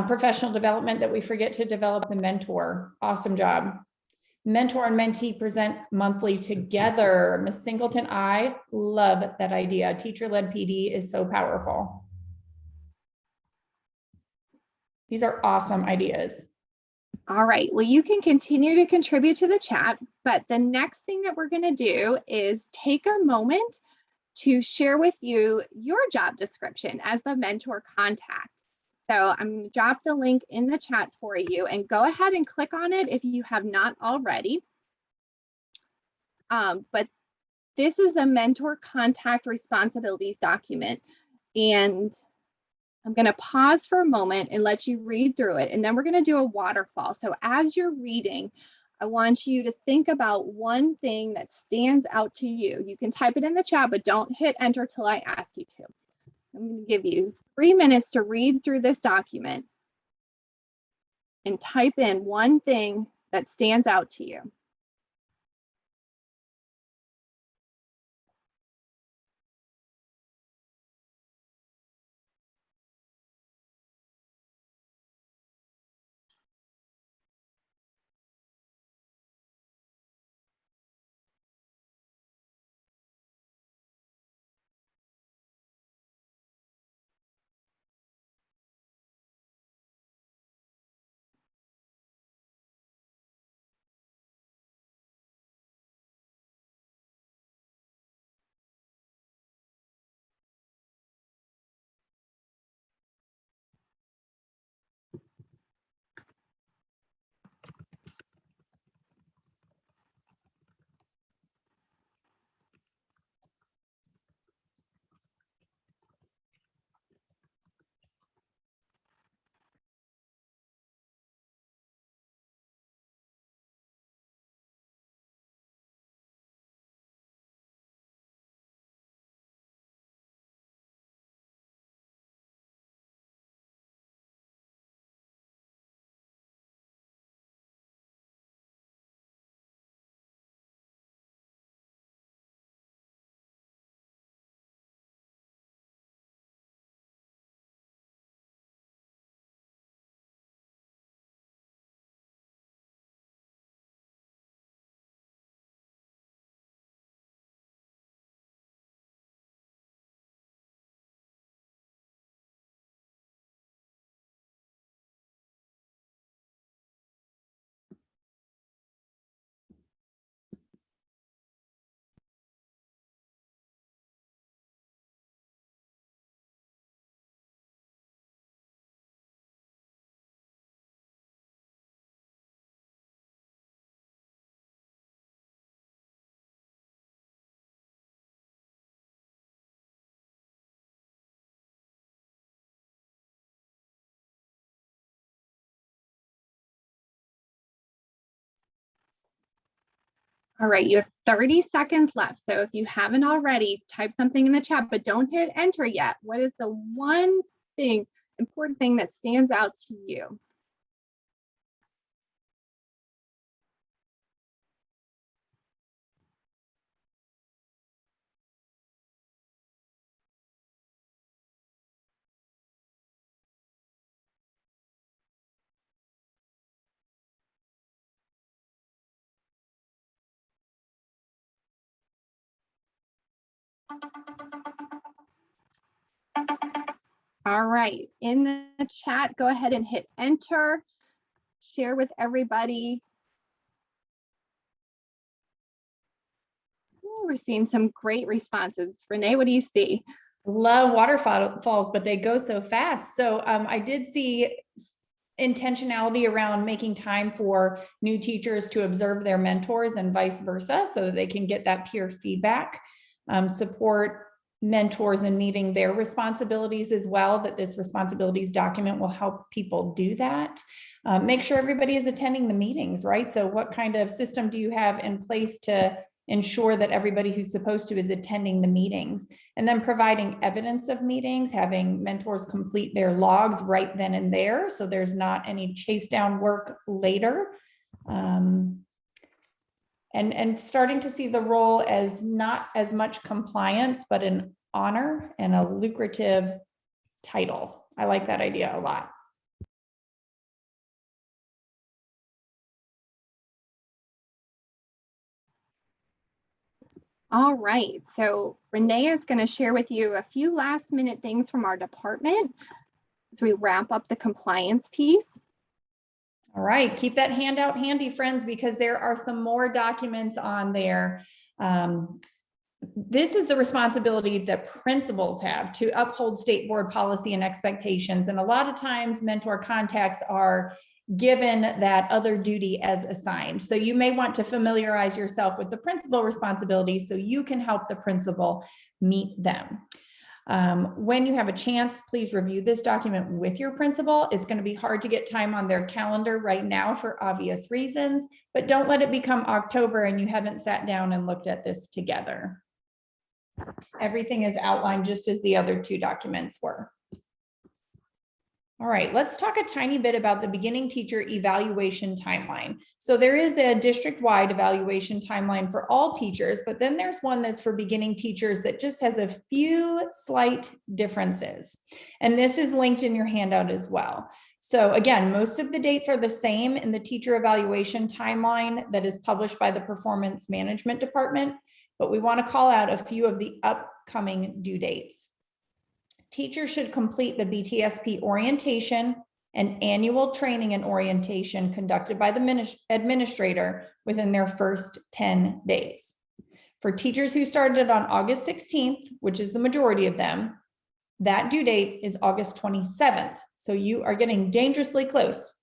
professional development that we forget to develop the mentor. Awesome job. Mentor and mentee present monthly together. Ms. Singleton, I love that idea. Teacher-led PD is so powerful. These are awesome ideas. All right, well, you can continue to contribute to the chat, but the next thing that we're going to do is take a moment to share with you your job description as the mentor contact. So I'm going to drop the link in the chat for you and go ahead and click on it if you have not already. But this is the mentor contact responsibilities document. And I'm going to pause for a moment and let you read through it. And then we're going to do a waterfall. So as you're reading, I want you to think about one thing that stands out to you. You can type it in the chat, but don't hit enter till I ask you to. I'm going to give you 3 minutes to read through this document and type in one thing that stands out to you. All right, you have 30 seconds left. So if you haven't already, type something in the chat, but don't hit enter yet. What is the one thing, important thing that stands out to you? All right, in the chat, go ahead and hit enter, share with everybody. Ooh, we're seeing some great responses. Renee, what do you see? Love waterfalls, but they go so fast. So I did see intentionality around making time for new teachers to observe their mentors and vice versa, so that they can get that peer feedback, support mentors in meeting their responsibilities as well, that this responsibilities document will help people do that. Make sure everybody is attending the meetings, right? So what kind of system do you have in place to ensure that everybody who's supposed to is attending the meetings? And then providing evidence of meetings, having mentors complete their logs right then and there, so there's not any chase down work later. And starting to see the role as not as much compliance, but an honor and a lucrative title. I like that idea a lot. All right, so Renee is going to share with you a few last minute things from our department as we wrap up the compliance piece. All right, keep that handout handy, friends, because there are some more documents on there. This is the responsibility that principals have to uphold state board policy and expectations. And a lot of times mentor contacts are given that other duty as assigned. So you may want to familiarize yourself with the principal responsibilities so you can help the principal meet them. When you have a chance, please review this document with your principal. It's going to be hard to get time on their calendar right now for obvious reasons, but don't let it become October and you haven't sat down and looked at this together. Everything is outlined just as the other two documents were. All right, let's talk a tiny bit about the beginning teacher evaluation timeline. So there is a district-wide evaluation timeline for all teachers, but then there's one that's for beginning teachers that just has a few slight differences. And this is linked in your handout as well. So again, most of the dates are the same in the teacher evaluation timeline that is published by the Performance Management Department, but we want to call out a few of the upcoming due dates. Teachers should complete the BTSP orientation and annual training and orientation conducted by the administrator within their first 10 days. For teachers who started on August 16th, which is the majority of them, that due date is August 27th. So you are getting dangerously close.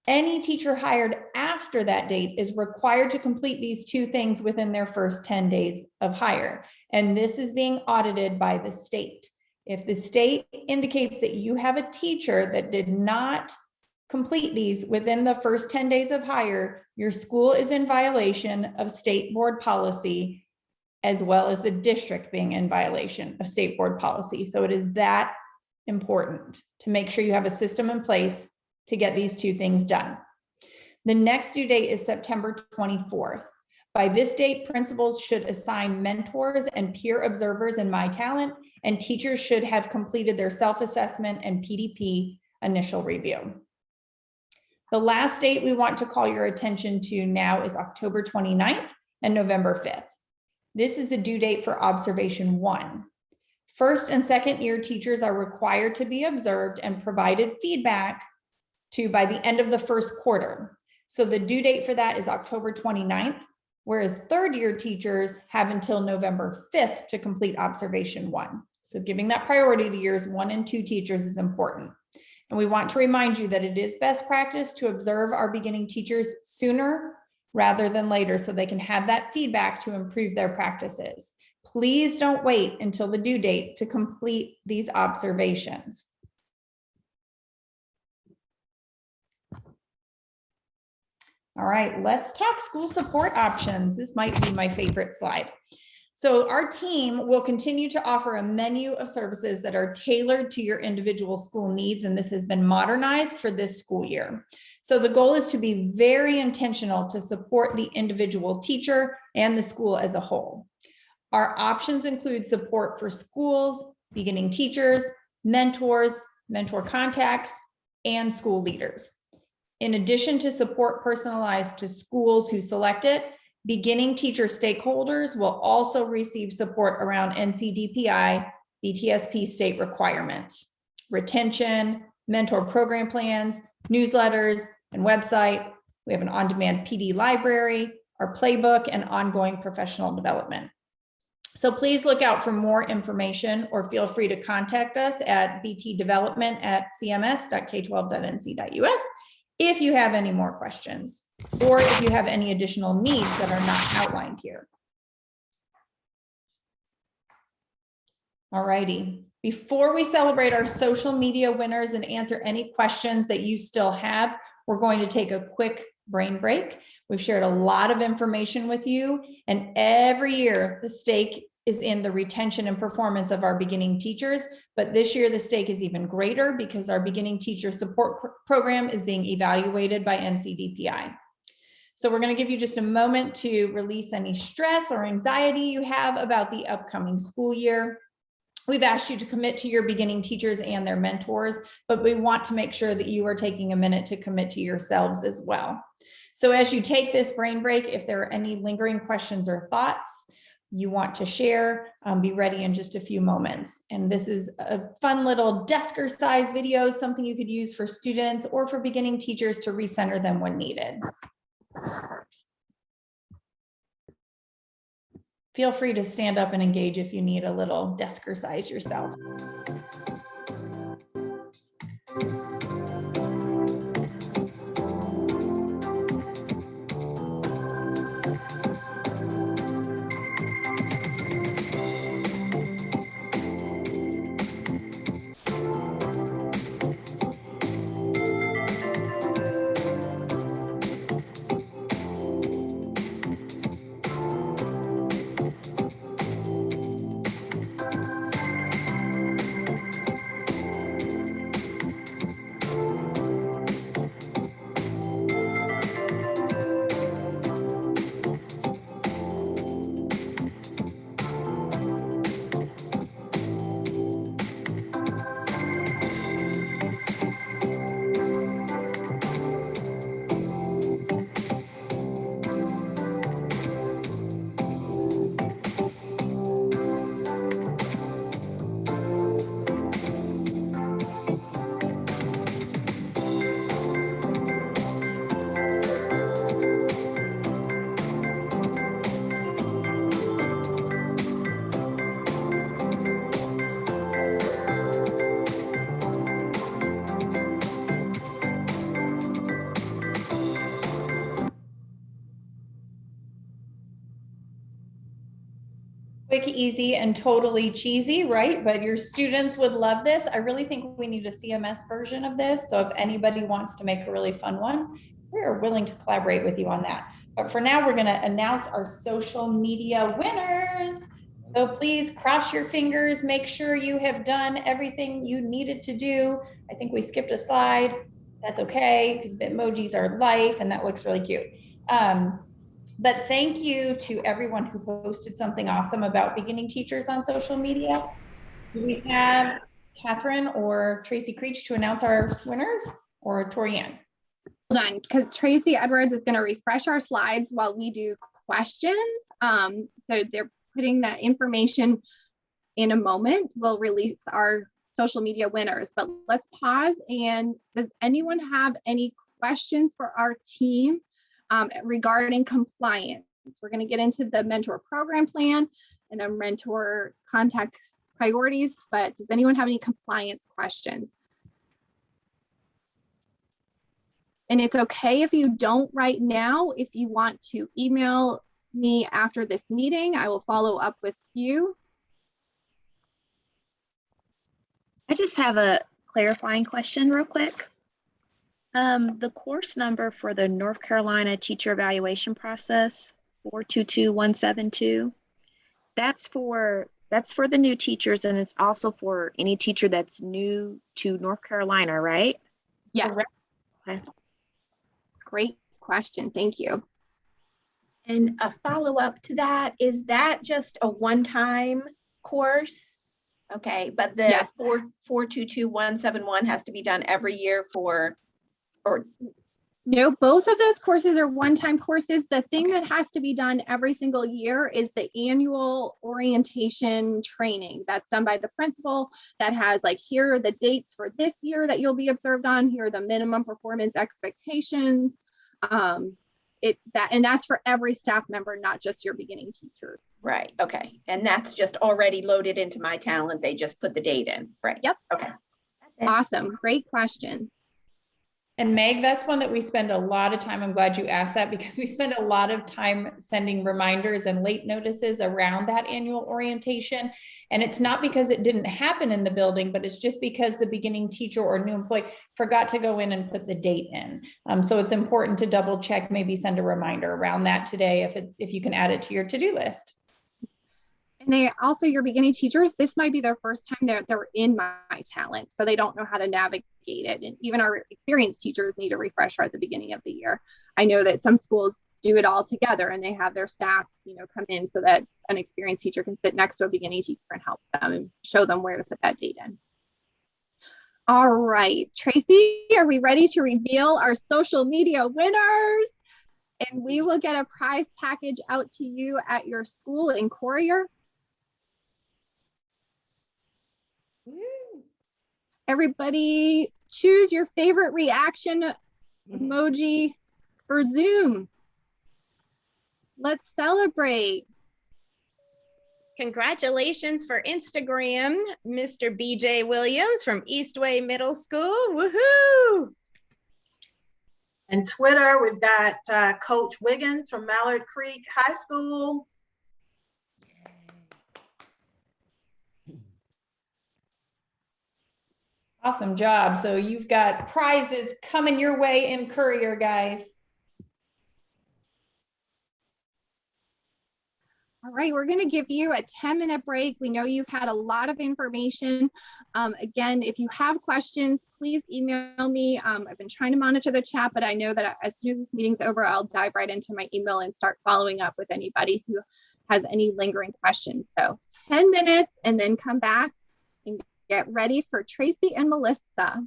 Any teacher hired after that date is required to complete these two things within their first 10 days of hire. And this is being audited by the state. If the state indicates that you have a teacher that did not complete these within the first 10 days of hire, your school is in violation of state board policy, as well as the district being in violation of state board policy. So it is that important to make sure you have a system in place to get these two things done. The next due date is September 24th. By this date, principals should assign mentors and peer observers in My Talent, and teachers should have completed their self-assessment and PDP initial review. The last date we want to call your attention to now is October 29th and November 5th. This is the due date for observation 1. First and second year teachers are required to be observed and provided feedback to by the end of the first quarter. So the due date for that is October 29th, whereas third year teachers have until November 5th to complete observation 1. So giving that priority to years 1 and 2 teachers is important. And we want to remind you that it is best practice to observe our beginning teachers sooner rather than later so they can have that feedback to improve their practices. Please don't wait until the due date to complete these observations. All right, let's talk school support options. This might be my favorite slide. So our team will continue to offer a menu of services that are tailored to your individual school needs, and this has been modernized for this school year. So the goal is to be very intentional to support the individual teacher and the school as a whole. Our options include support for schools, beginning teachers, mentors, mentor contacts, and school leaders. In addition to support personalized to schools who select it, beginning teacher stakeholders will also receive support around NCDPI, BTSP state requirements, retention, mentor program plans, newsletters, and website. We have an on-demand PD library, our playbook, and ongoing professional development. So please look out for more information or feel free to contact us at btdevelopment@cms.k12.nc.us if you have any more questions, or if you have any additional needs that are not outlined here. All righty. Before we celebrate our social media winners and answer any questions that you still have, we're going to take a quick brain break. We've shared a lot of information with you, and every year the stake is in the retention and performance of our beginning teachers, but this year the stake is even greater because our beginning teacher support program is being evaluated by NCDPI. So we're going to give you just a moment to release any stress or anxiety you have about the upcoming school year. We've asked you to commit to your beginning teachers and their mentors, but we want to make sure that you are taking a minute to commit to yourselves as well. So as you take this brain break, if there are any lingering questions or thoughts you want to share, be ready in just a few moments. And this is a fun little Desker size video, something you could use for students or for beginning teachers to recenter them when needed. Feel free to stand up and engage if you need a little Desker size yourself. Quick, easy, and totally cheesy, right? But your students would love this. I really think we need a CMS version of this. So if anybody wants to make a really fun one, we're willing to collaborate with you on that. But for now, we're going to announce our social media winners. So please cross your fingers, make sure you have done everything you needed to do. I think we skipped a slide. That's okay, because emojis are life, and that looks really cute. But thank you to everyone who posted something awesome about beginning teachers on social media. Do we have Catherine or Tracy Creech to announce our winners, or Torianne? Hold on, because Tracy Edwards is going to refresh our slides while we do questions. So they're putting that information in a moment. We'll release our social media winners, but let's pause. And does anyone have any questions for our team regarding compliance? We're going to get into the mentor program plan and our mentor contact priorities, but does anyone have any compliance questions? And it's okay if you don't right now. If you want to email me after this meeting, I will follow up with you. I just have a clarifying question real quick. The course number for the North Carolina teacher evaluation process, 422172. That's for the new teachers, and it's also for any teacher that's new to North Carolina, right? Yes. Okay. Great question. Thank you. And a follow-up to that, is that just a one-time course? Okay, but the Yes. 422171 has to be done every year or No, both of those courses are one-time courses. The thing that has to be done every single year is the annual orientation training that's done by the principal that has like, here are the dates for this year that you'll be observed on, here are the minimum performance expectations. And that's for every staff member, not just your beginning teachers. right, okay. And that's just already loaded into my talent. They just put the date in, right? Yep. Okay. That's it. Awesome. Great questions. And Meg, that's one that we spend a lot of time. I'm glad you asked that because we spend a lot of time sending reminders and late notices around that annual orientation. And it's not because it didn't happen in the building, but it's just because the beginning teacher or new employee forgot to go in and put the date in. So it's important to double check, maybe send a reminder around that today if you can add it to your to-do list. And they also, your beginning teachers, this might be their first time they're in my talent, so they don't know how to navigate it. And even our experienced teachers need a refresher at the beginning of the year. I know that some schools do it all together and they have their staff, come in so that an experienced teacher can sit next to a beginning teacher and help them and show them where to put that date in. All right, Tracy, are we ready to reveal our social media winners? And we will get a prize package out to you at your school in courier. Everybody choose your favorite reaction emoji for Zoom. Let's celebrate. Congratulations for Instagram, Mr. BJ Williams from Eastway Middle School. Woohoo! And Twitter, we've got Coach Wiggins from Mallard Creek High School. Awesome job. So you've got prizes coming your way in courier, guys. All right, we're going to give you a 10-minute break. We know you've had a lot of information. Again, if you have questions, please email me. I've been trying to monitor the chat, but I know that as soon as this meeting's over, I'll dive right into my email and start following up with anybody who has any lingering questions. So 10 minutes and then come back and get ready for Tracy and Melissa.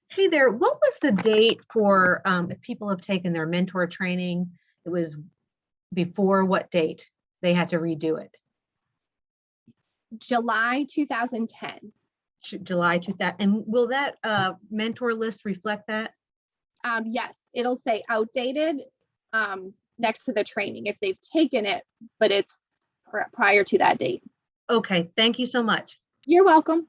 Hey there, what was the date for if people have taken their mentor training? It was before what date they had to redo it? July 2010. July 2000. And will that mentor list reflect that? Yes, it'll say outdated next to the training if they've taken it, but it's prior to that date. Okay, thank you so much. You're welcome.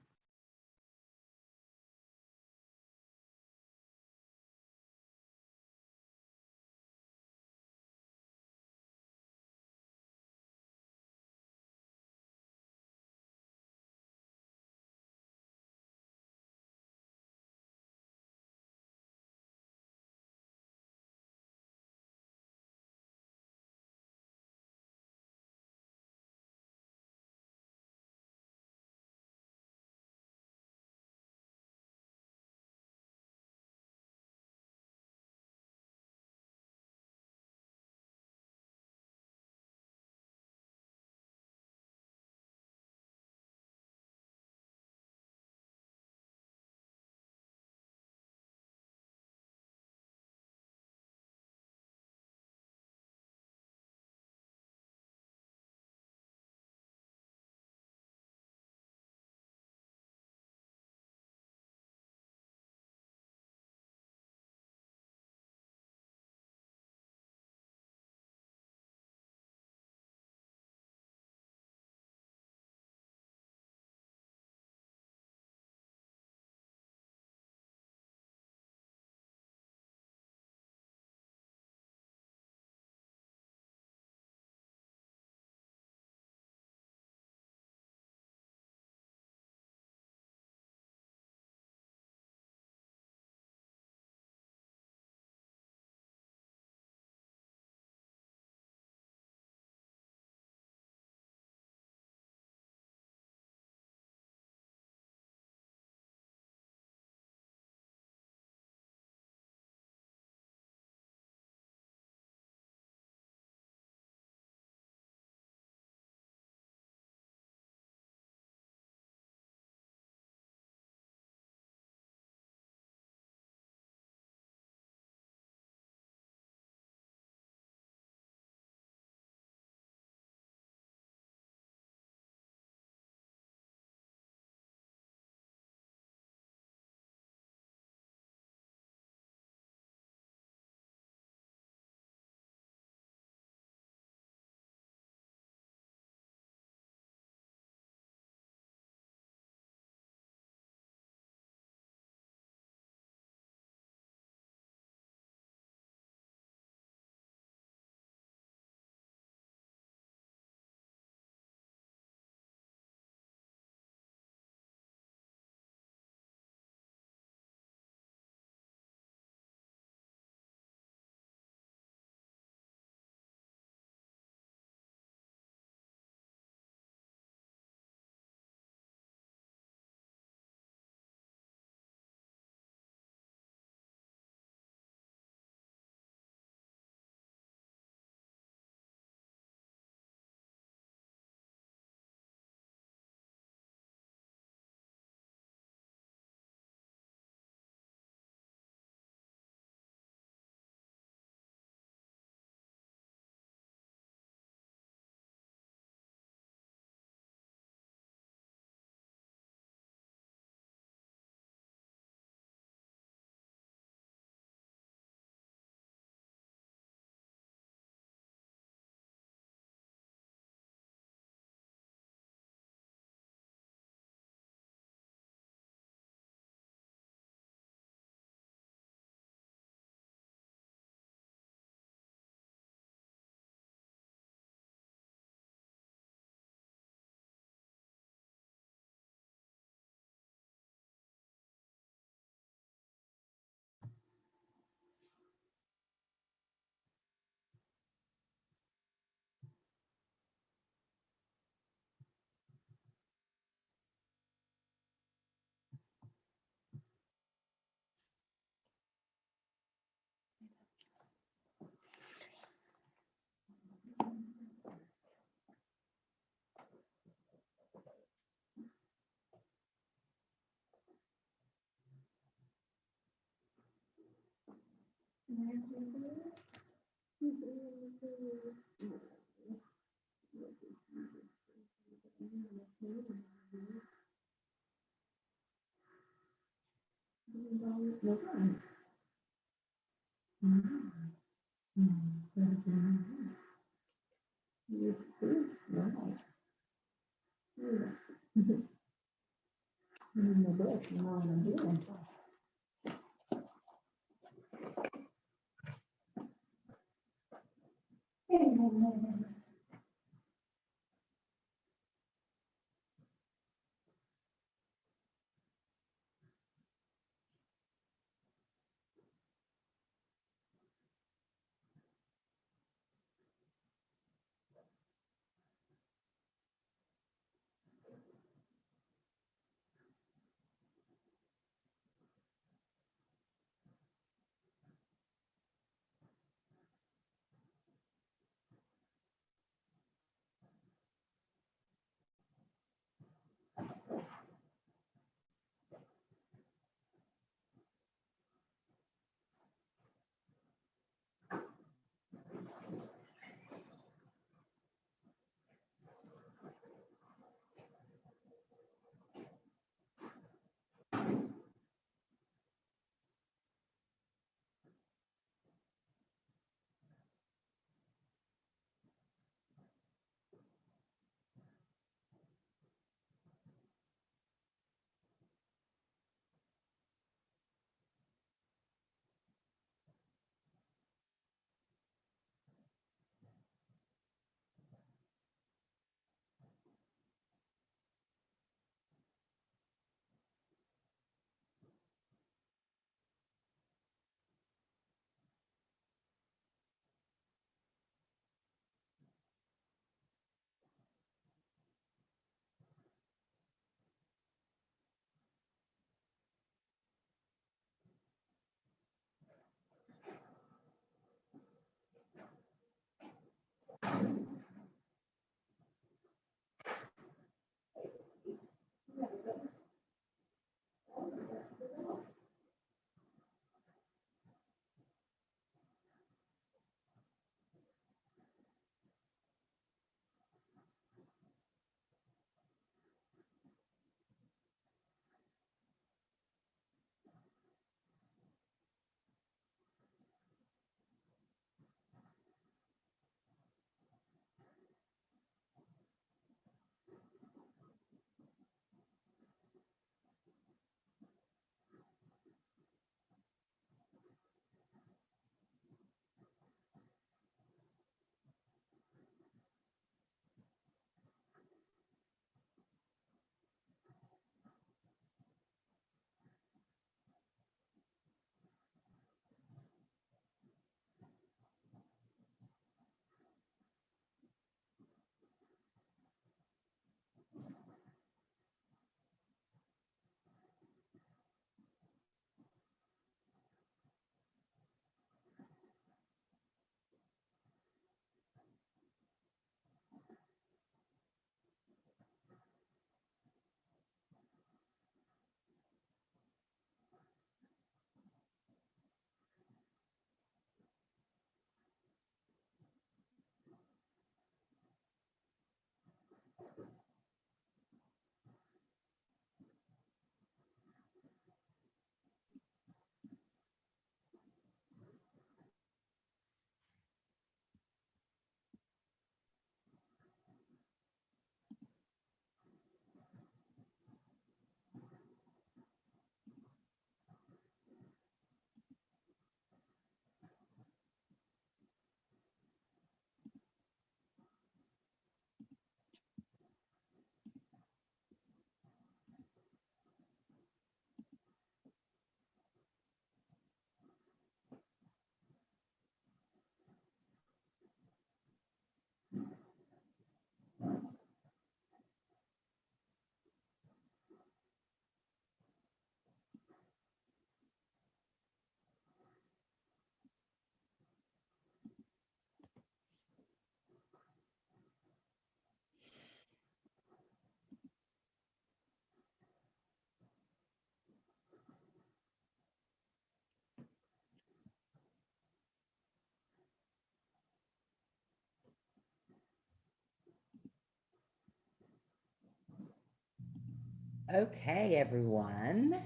Okay, everyone.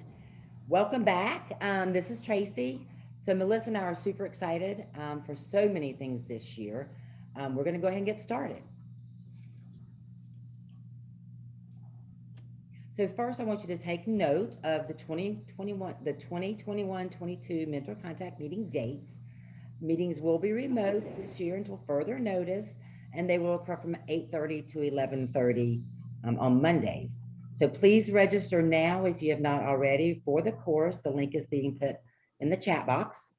Welcome back. This is Tracy. So Melissa and I are super excited for so many things this year. We're going to go ahead and get started. So first, I want you to take note of the 2021-22 Mentor Contact Meeting dates. Meetings will be remote this year until further notice, and they will occur from 8:30 to 11:30 on Mondays. So please register now if you have not already for the course. The link is being put in the chat box.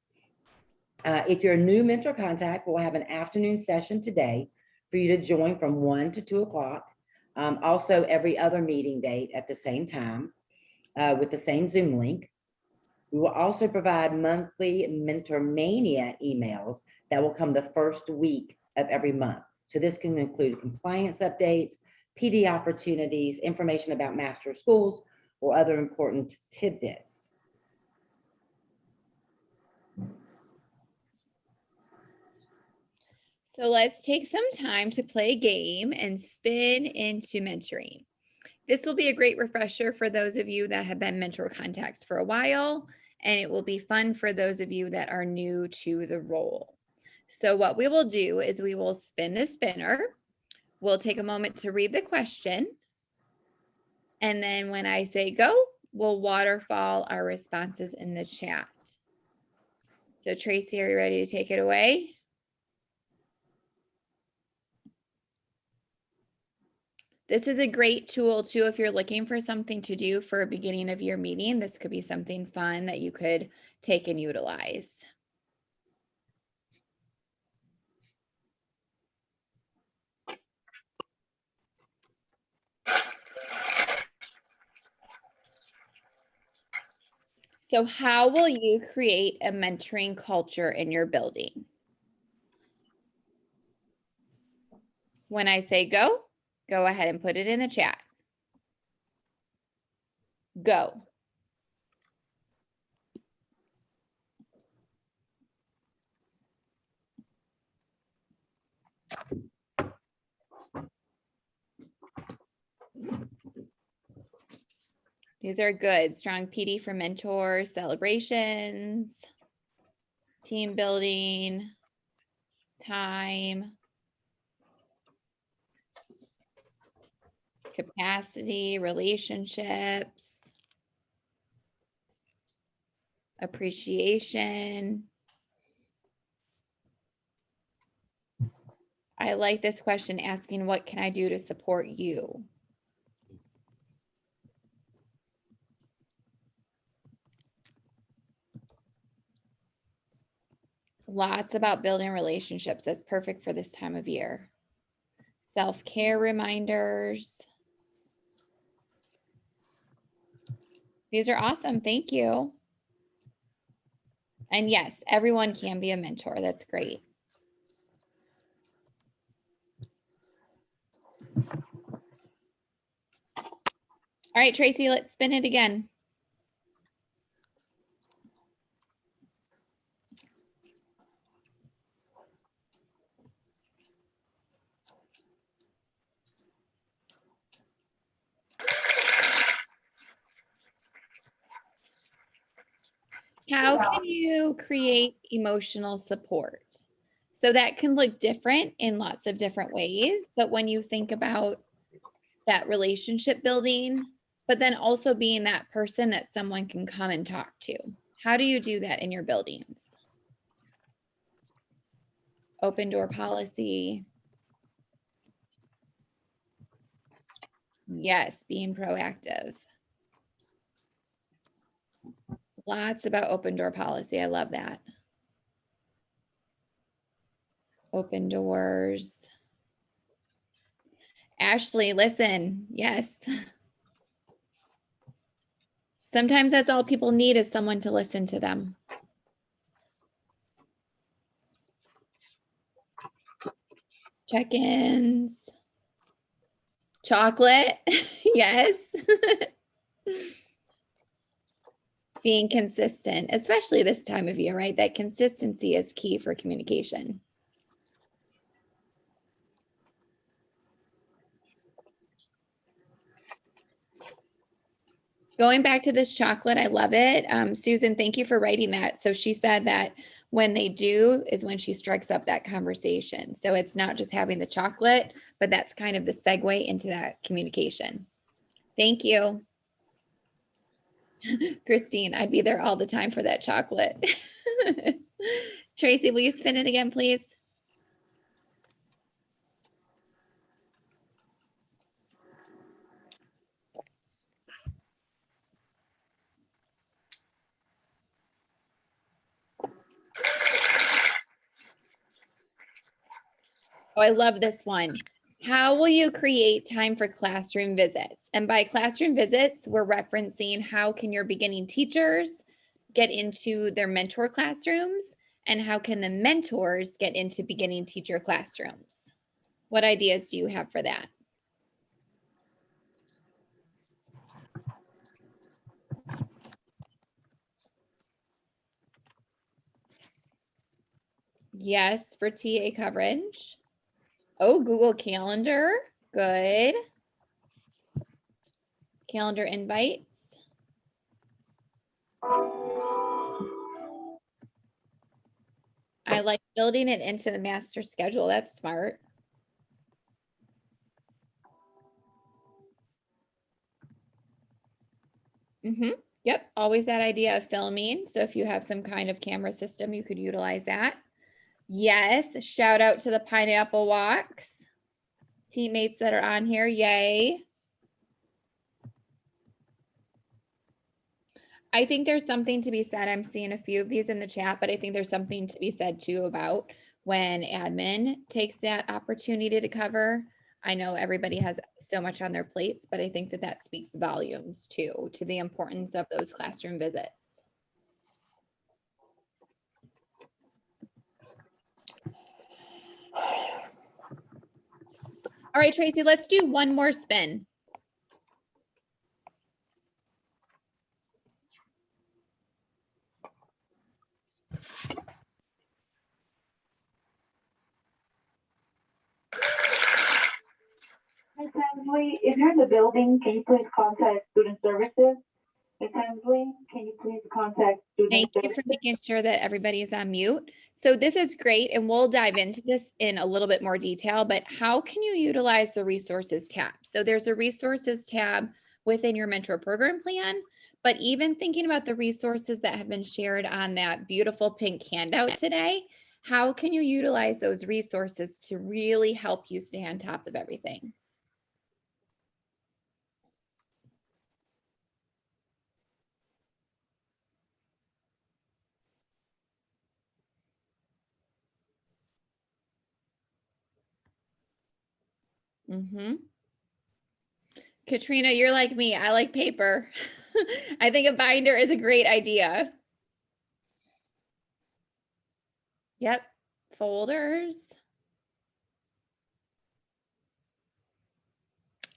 If you're a new mentor contact, we'll have an afternoon session today for you to join from 1 to 2 o'clock. Also every other meeting date at the same time with the same Zoom link. We will also provide monthly Mentor Mania emails that will come the first week of every month. So this can include compliance updates, PD opportunities, information about master schools, or other important tidbits. So let's take some time to play a game and spin into mentoring. This will be a great refresher for those of you that have been mentor contacts for a while, and it will be fun for those of you that are new to the role. So what we will do is we will spin the spinner. We'll take a moment to read the question. And then when I say go, we'll waterfall our responses in the chat. So Tracy, are you ready to take it away? This is a great tool too if you're looking for something to do for a beginning of your meeting. This could be something fun that you could take and utilize. So how will you create a mentoring culture in your building? When I say go, go ahead and put it in the chat. Go. These are good. Strong PD for mentors, celebrations, team building, time, capacity, relationships, appreciation. I like this question asking, what can I do to support you? Lots about building relationships. That's perfect for this time of year. Self-care reminders. These are awesome. Thank you. And yes, everyone can be a mentor. That's great. All right, Tracy, let's spin it again. How can you create emotional support? So that can look different in lots of different ways, but when you think about that relationship building, but then also being that person that someone can come and talk to, how do you do that in your buildings? Open door policy. Yes, being proactive. Lots about open door policy. I love that. Open doors. Ashley, listen. Yes. Sometimes that's all people need is someone to listen to them. Check-ins. Chocolate. Yes. Being consistent, especially this time of year, right? That consistency is key for communication. Going back to this chocolate, I love it. Susan, thank you for writing that. So she said that when they do is when she strikes up that conversation. So it's not just having the chocolate, but that's kind of the segue into that communication. Thank you. Christine, I'd be there all the time for that chocolate. Tracy, will you spin it again, please? Oh, I love this one. How will you create time for classroom visits? And by classroom visits, we're referencing how can your beginning teachers get into their mentor classrooms, and how can the mentors get into beginning teacher classrooms? What ideas do you have for that? Yes, for TA coverage. Oh, Google Calendar. Good. Calendar invites. I like building it into the master schedule. That's smart. Yep, always that idea of filming. So if you have some kind of camera system, you could utilize that. Yes, shout out to the pineapple walks. Teammates that are on here, yay. I think there's something to be said. I'm seeing a few of these in the chat, but I think there's something to be said too about when admin takes that opportunity to cover. I know everybody has so much on their plates, but I think that that speaks volumes too, to the importance of those classroom visits. All right, Tracy, let's do one more spin. Ms. Hensley, if you're in the building, can you please contact student services? Ms. Hensley, can you please contact student Thank you services? for making sure that everybody is on mute. So this is great, and we'll dive into this in a little bit more detail, but how can you utilize the resources tab? So there's a resources tab within your mentor program plan, but even thinking about the resources that have been shared on that beautiful pink handout today, how can you utilize those resources to really help you stay on top of everything? Katrina, you're like me. I like paper. I think a binder is a great idea. Yep. Folders.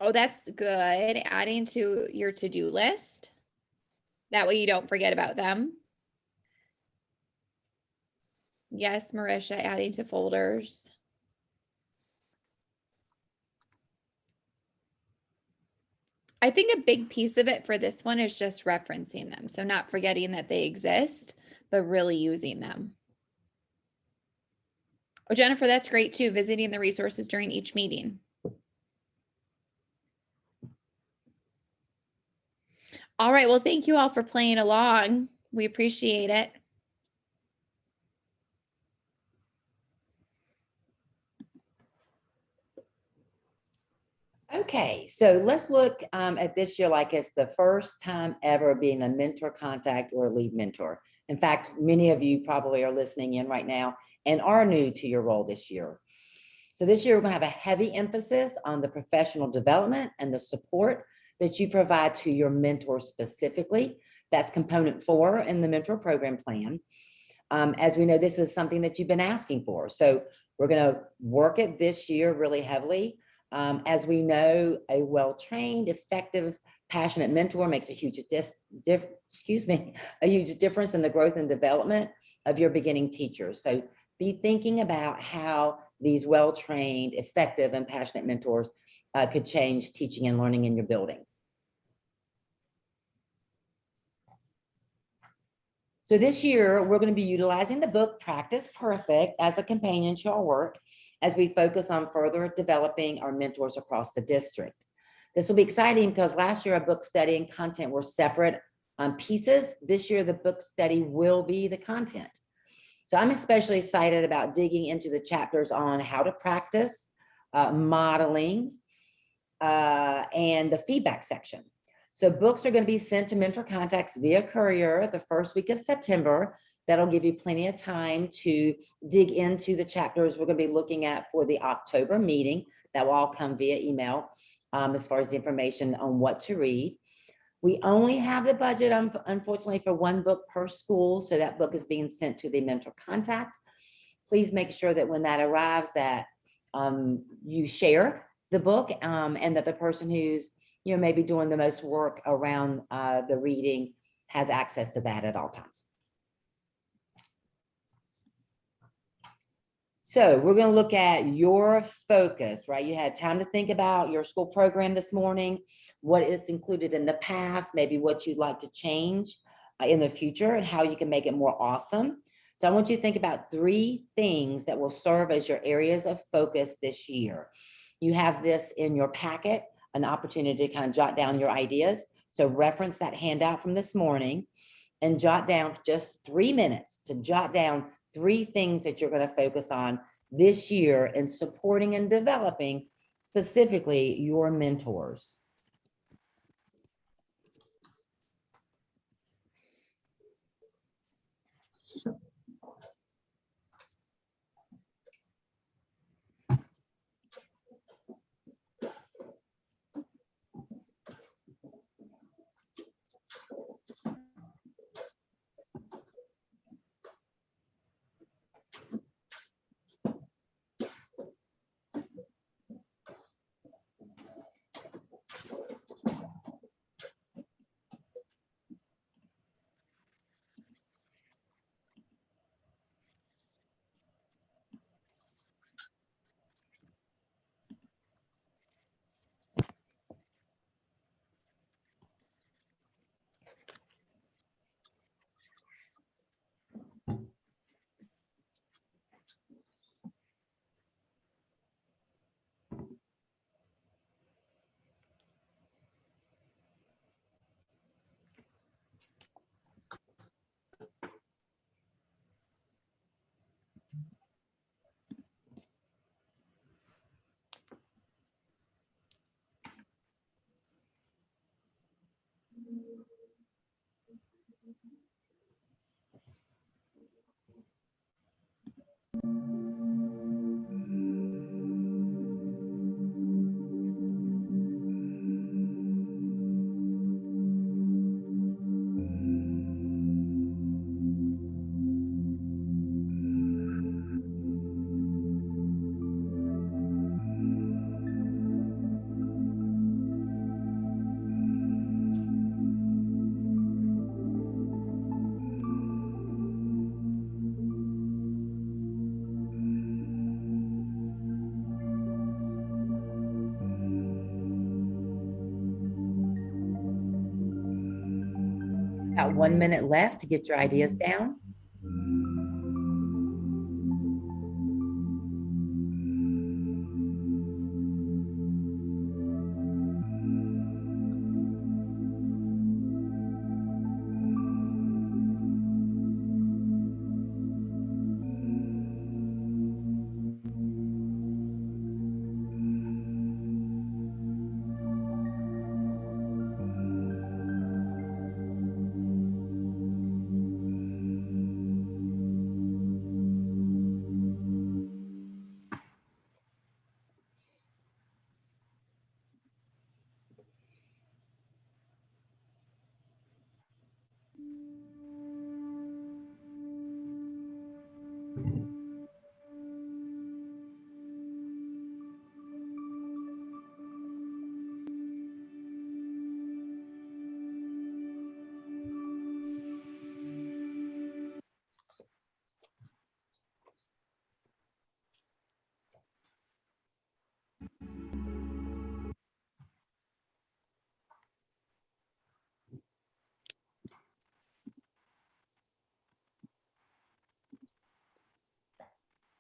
Oh, that's good. Adding to your to-do list. That way you don't forget about them. Yes, Marisha, adding to folders. I think a big piece of it for this one is just referencing them. So not forgetting that they exist, but really using them. Oh, Jennifer, that's great too. Visiting the resources during each meeting. All right. Well, thank you all for playing along. We appreciate it. Okay, so let's look at this year like it's the first time ever being a mentor contact or a lead mentor. In fact, many of you probably are listening in right now and are new to your role this year. So this year, we're going to have a heavy emphasis on the professional development and the support that you provide to your mentor specifically. That's component 4 in the mentor program plan. As we know, this is something that you've been asking for. So we're going to work it this year really heavily. As we know, a well-trained, effective, passionate mentor makes a huge difference in the growth and development of your beginning teachers. So be thinking about how these well-trained, effective, and passionate mentors could change teaching and learning in your building. So this year, we're going to be utilizing the book Practice Perfect as a companion to our work as we focus on further developing our mentors across the district. This will be exciting because last year our book study and content were separate pieces. This year, the book study will be the content. So I'm especially excited about digging into the chapters on how to practice, modeling, and the feedback section. So books are going to be sent to mentor contacts via courier the first week of September. That'll give you plenty of time to dig into the chapters we're going to be looking at for the October meeting. That will all come via email as far as the information on what to read. We only have the budget, unfortunately, for one book per school. So that book is being sent to the mentor contact. Please make sure that when that arrives that you share the book and that the person who's maybe doing the most work around the reading has access to that at all times. So we're going to look at your focus, right? You had time to think about your school program this morning, what is included in the past, maybe what you'd like to change in the future and how you can make it more awesome. So I want you to think about 3 things that will serve as your areas of focus this year. You have this in your packet, an opportunity to kind of jot down your ideas. So reference that handout from this morning and jot down just 3 minutes to jot down 3 things that you're going to focus on this year in supporting and developing specifically your mentors. About 1 minute left to get your ideas down.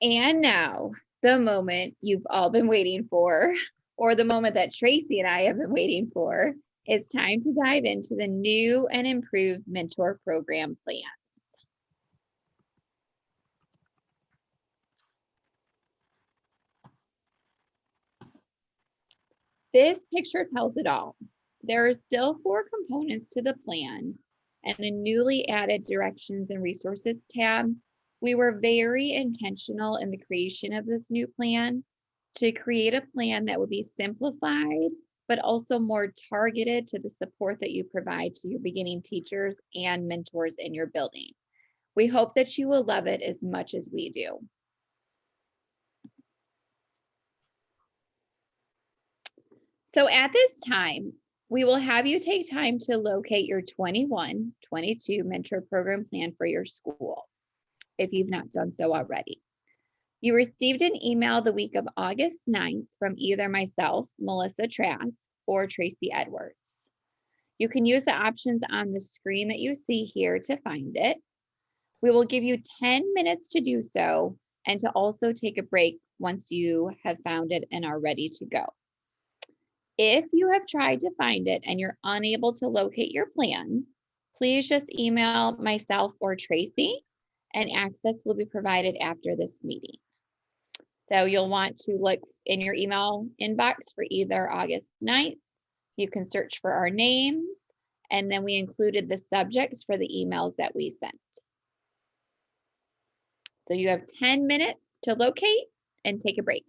And now, the moment you've all been waiting for, or the moment that Tracy and I have been waiting for, it's time to dive into the new and improved mentor program plans. This picture tells it all. There are still 4 components to the plan and a newly added directions and resources tab. We were very intentional in the creation of this new plan to create a plan that would be simplified, but also more targeted to the support that you provide to your beginning teachers and mentors in your building. We hope that you will love it as much as we do. So at this time, we will have you take time to locate your 21-22 mentor program plan for your school, if you've not done so already. You received an email the week of August 9th from either myself, Melissa Trask, or Tracy Edwards. You can use the options on the screen that you see here to find it. We will give you 10 minutes to do so and to also take a break once you have found it and are ready to go. If you have tried to find it and you're unable to locate your plan, please just email myself or Tracy, and access will be provided after this meeting. So you'll want to look in your email inbox for either August 9th. You can search for our names, and then we included the subjects for the emails that we sent. So you have 10 minutes to locate and take a break.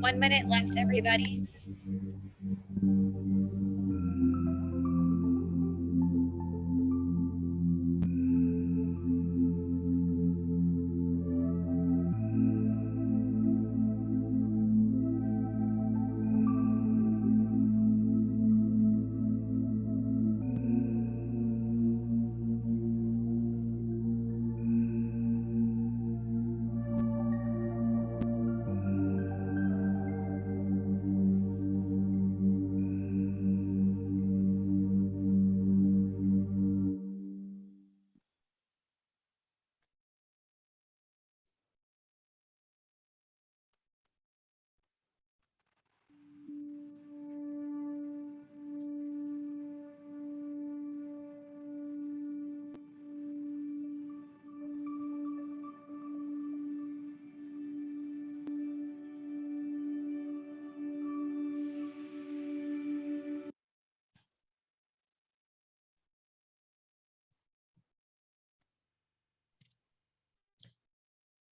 1 minute left, everybody.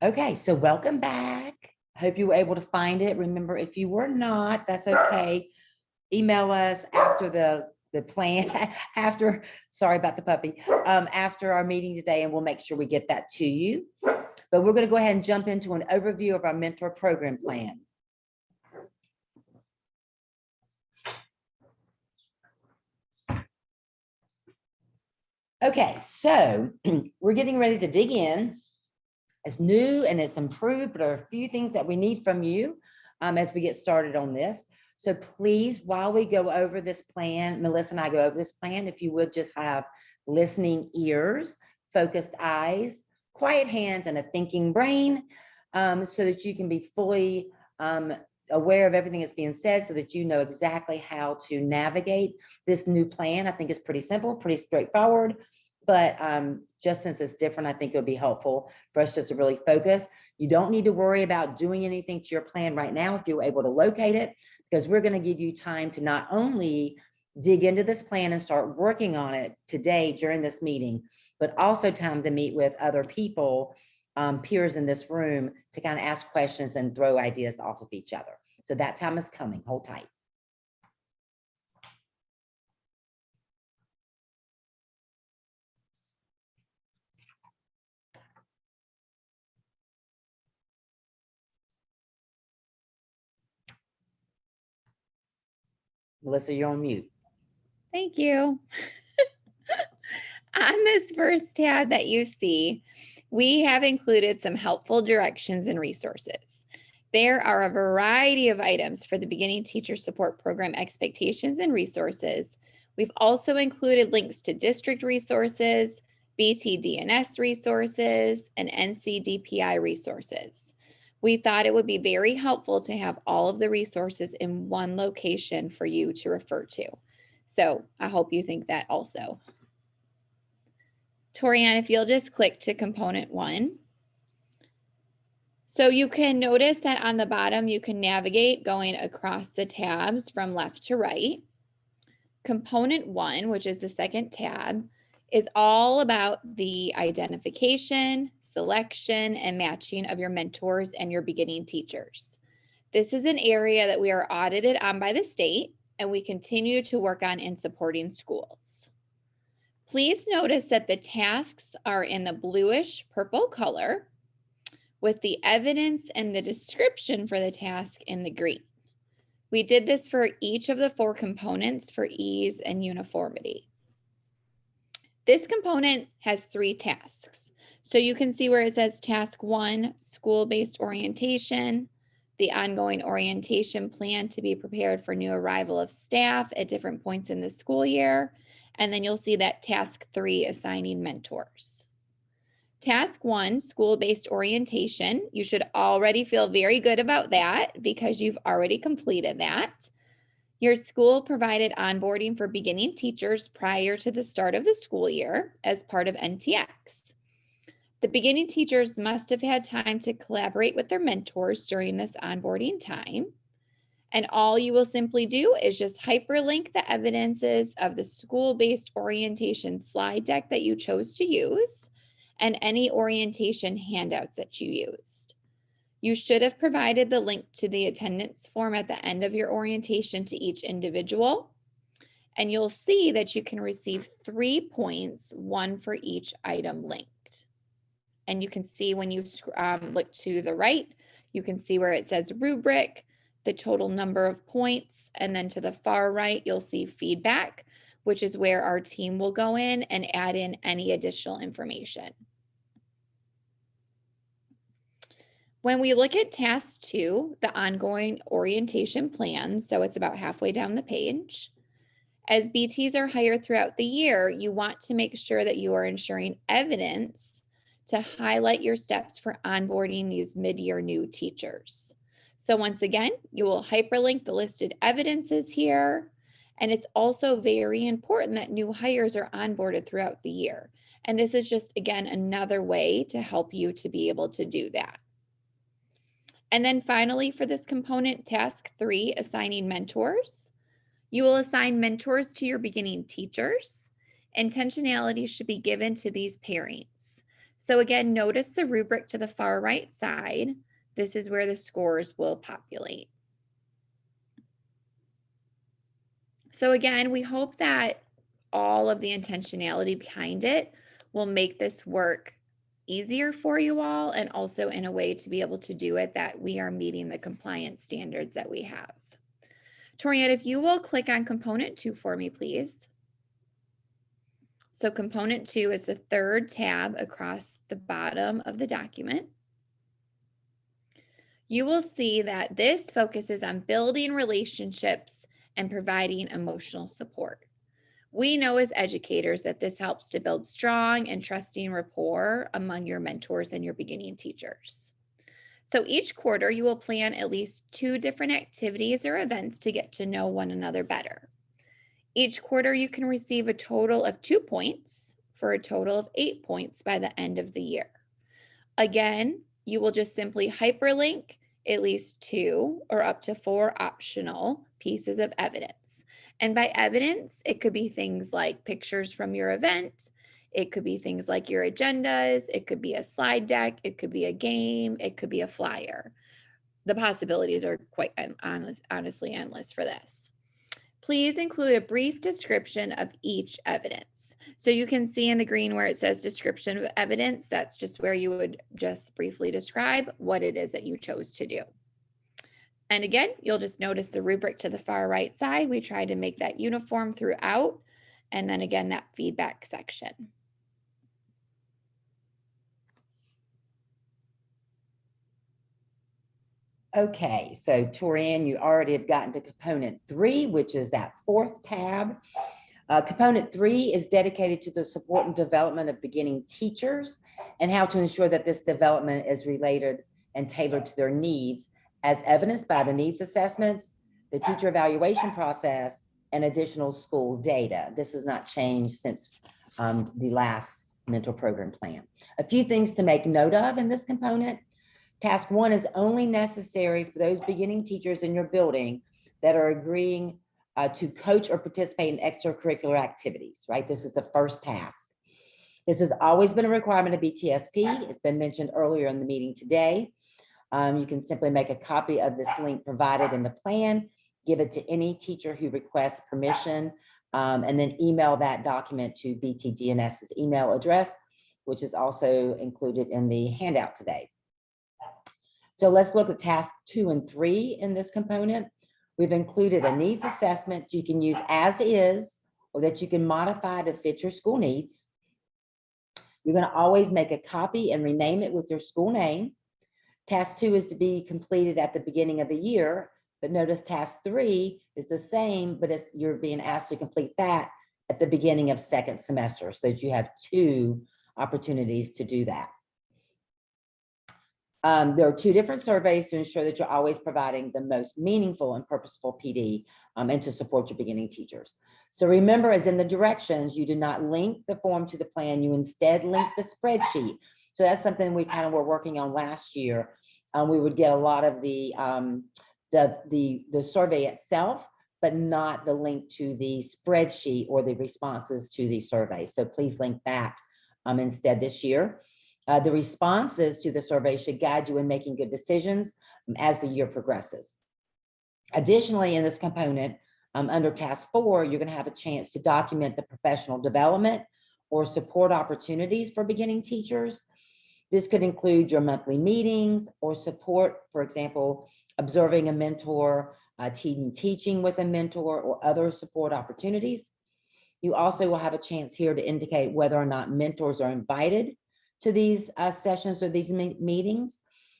Okay, so welcome back. Hope you were able to find it. Remember, if you were not, that's okay. Email us after the plan, after, sorry about the puppy, after our meeting today, and we'll make sure we get that to you. But we're going to go ahead and jump into an overview of our mentor program plan. Okay, so we're getting ready to dig in. It's new and it's improved, but there are a few things that we need from you as we get started on this. So please, while we go over this plan, Melissa and I go over this plan, if you would just have listening ears, focused eyes, quiet hands, and a thinking brain, so that you can be fully aware of everything that's being said, so that you know exactly how to navigate this new plan. I think it's pretty simple, pretty straightforward. But just since it's different, I think it'll be helpful for us just to really focus. You don't need to worry about doing anything to your plan right now if you're able to locate it, because we're going to give you time to not only dig into this plan and start working on it today during this meeting, but also time to meet with other people, peers in this room, to kind of ask questions and throw ideas off of each other. So that time is coming. Hold tight. Melissa, you're on mute. Thank you. On this first tab that you see, we have included some helpful directions and resources. There are a variety of items for the Beginning Teacher Support Program expectations and resources. We've also included links to district resources, BTD&S resources, and NCDPI resources. We thought it would be very helpful to have all of the resources in one location for you to refer to. So I hope you think that also. Torianne, if you'll just click to component 1. So you can notice that on the bottom, you can navigate going across the tabs from left to right. Component 1, which is the second tab, is all about the identification, selection, and matching of your mentors and your beginning teachers. This is an area that we are audited on by the state, and we continue to work on in supporting schools. Please notice that the tasks are in the bluish purple color, with the evidence and the description for the task in the green. We did this for each of the 4 components for ease and uniformity. This component has 3 tasks. So you can see where it says task 1, school-based orientation, the ongoing orientation plan to be prepared for new arrival of staff at different points in the school year. And then you'll see that task 3, assigning mentors. Task 1, school-based orientation. You should already feel very good about that because you've already completed that. Your school provided onboarding for beginning teachers prior to the start of the school year as part of NTX. The beginning teachers must have had time to collaborate with their mentors during this onboarding time. And all you will simply do is just hyperlink the evidences of the school-based orientation slide deck that you chose to use and any orientation handouts that you used. You should have provided the link to the attendance form at the end of your orientation to each individual. And you'll see that you can receive 3 points, 1 for each item linked. And you can see when you look to the right, you can see where it says rubric, the total number of points, and then to the far right, you'll see feedback, which is where our team will go in and add in any additional information. When we look at task 2, the ongoing orientation plan, so it's about halfway down the page. As BTs are hired throughout the year, you want to make sure that you are ensuring evidence to highlight your steps for onboarding these mid-year new teachers. So once again, you will hyperlink the listed evidences here. And it's also very important that new hires are onboarded throughout the year. And this is just, again, another way to help you to be able to do that. And then finally, for this component, task 3, assigning mentors. You will assign mentors to your beginning teachers. Intentionality should be given to these pairings. So again, notice the rubric to the far right side. This is where the scores will populate. So again, we hope that all of the intentionality behind it will make this work easier for you all, and also in a way to be able to do it that we are meeting the compliance standards that we have. Torianne, if you will click on component 2 for me, please. So component 2 is the third tab across the bottom of the document. You will see that this focuses on building relationships and providing emotional support. We know as educators that this helps to build strong and trusting rapport among your mentors and your beginning teachers. So each quarter, you will plan at least 2 different activities or events to get to know one another better. Each quarter, you can receive a total of 2 points for a total of 8 points by the end of the year. Again, you will just simply hyperlink at least 2 or up to 4 optional pieces of evidence. And by evidence, it could be things like pictures from your event. It could be things like your agendas. It could be a slide deck. It could be a game. It could be a flyer. The possibilities are quite honestly endless for this. Please include a brief description of each evidence. So you can see in the green where it says description of evidence, that's just where you would just briefly describe what it is that you chose to do. And again, you'll just notice the rubric to the far right side. We tried to make that uniform throughout. And then again, that feedback section. Okay, so Torianne, you already have gotten to component 3, which is that 4th tab. Component 3 is dedicated to the support and development of beginning teachers and how to ensure that this development is related and tailored to their needs, as evidenced by the needs assessments, the teacher evaluation process, and additional school data. This has not changed since the last mentor program plan. A few things to make note of in this component. Task 1 is only necessary for those beginning teachers in your building that are agreeing to coach or participate in extracurricular activities, right? This is the first task. This has always been a requirement of BTSP. It's been mentioned earlier in the meeting today. You can simply make a copy of this link provided in the plan, give it to any teacher who requests permission, and then email that document to BTDNS's email address, which is also included in the handout today. So let's look at task 2 and 3 in this component. We've included a needs assessment you can use as is, or that you can modify to fit your school needs. You're going to always make a copy and rename it with your school name. Task 2 is to be completed at the beginning of the year, but notice task 3 is the same, but you're being asked to complete that at the beginning of 2nd semester, so that you have 2 opportunities to do that. There are 2 different surveys to ensure that you're always providing the most meaningful and purposeful PD and to support your beginning teachers. So remember, as in the directions, you do not link the form to the plan, you instead link the spreadsheet. So that's something we kind of were working on last year. We would get a lot of the survey itself, but not the link to the spreadsheet or the responses to the survey. So please link that instead this year. The responses to the survey should guide you in making good decisions as the year progresses. Additionally, in this component, under task 4, you're going to have a chance to document the professional development or support opportunities for beginning teachers. This could include your monthly meetings or support, for example, observing a mentor, teaching with a mentor, or other support opportunities. You also will have a chance here to indicate whether or not mentors are invited to these sessions or these meetings.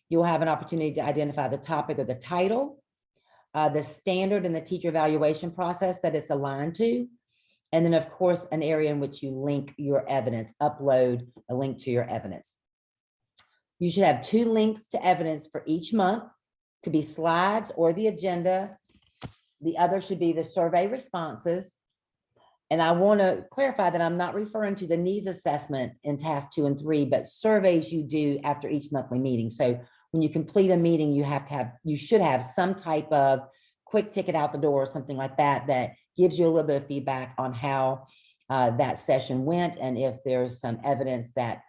You'll have an opportunity to identify the topic or the title, the standard and the teacher evaluation process that it's aligned to, and then of course, an area in which you link your evidence, upload a link to your evidence. You should have 2 links to evidence for each month. Could be slides or the agenda. The other should be the survey responses. And I want to clarify that I'm not referring to the needs assessment in task 2 and 3, but surveys you do after each monthly meeting. So when you complete a meeting, you should have some type of quick ticket out the door or something like that, that gives you a little bit of feedback on how that session went, and if there's some evidence that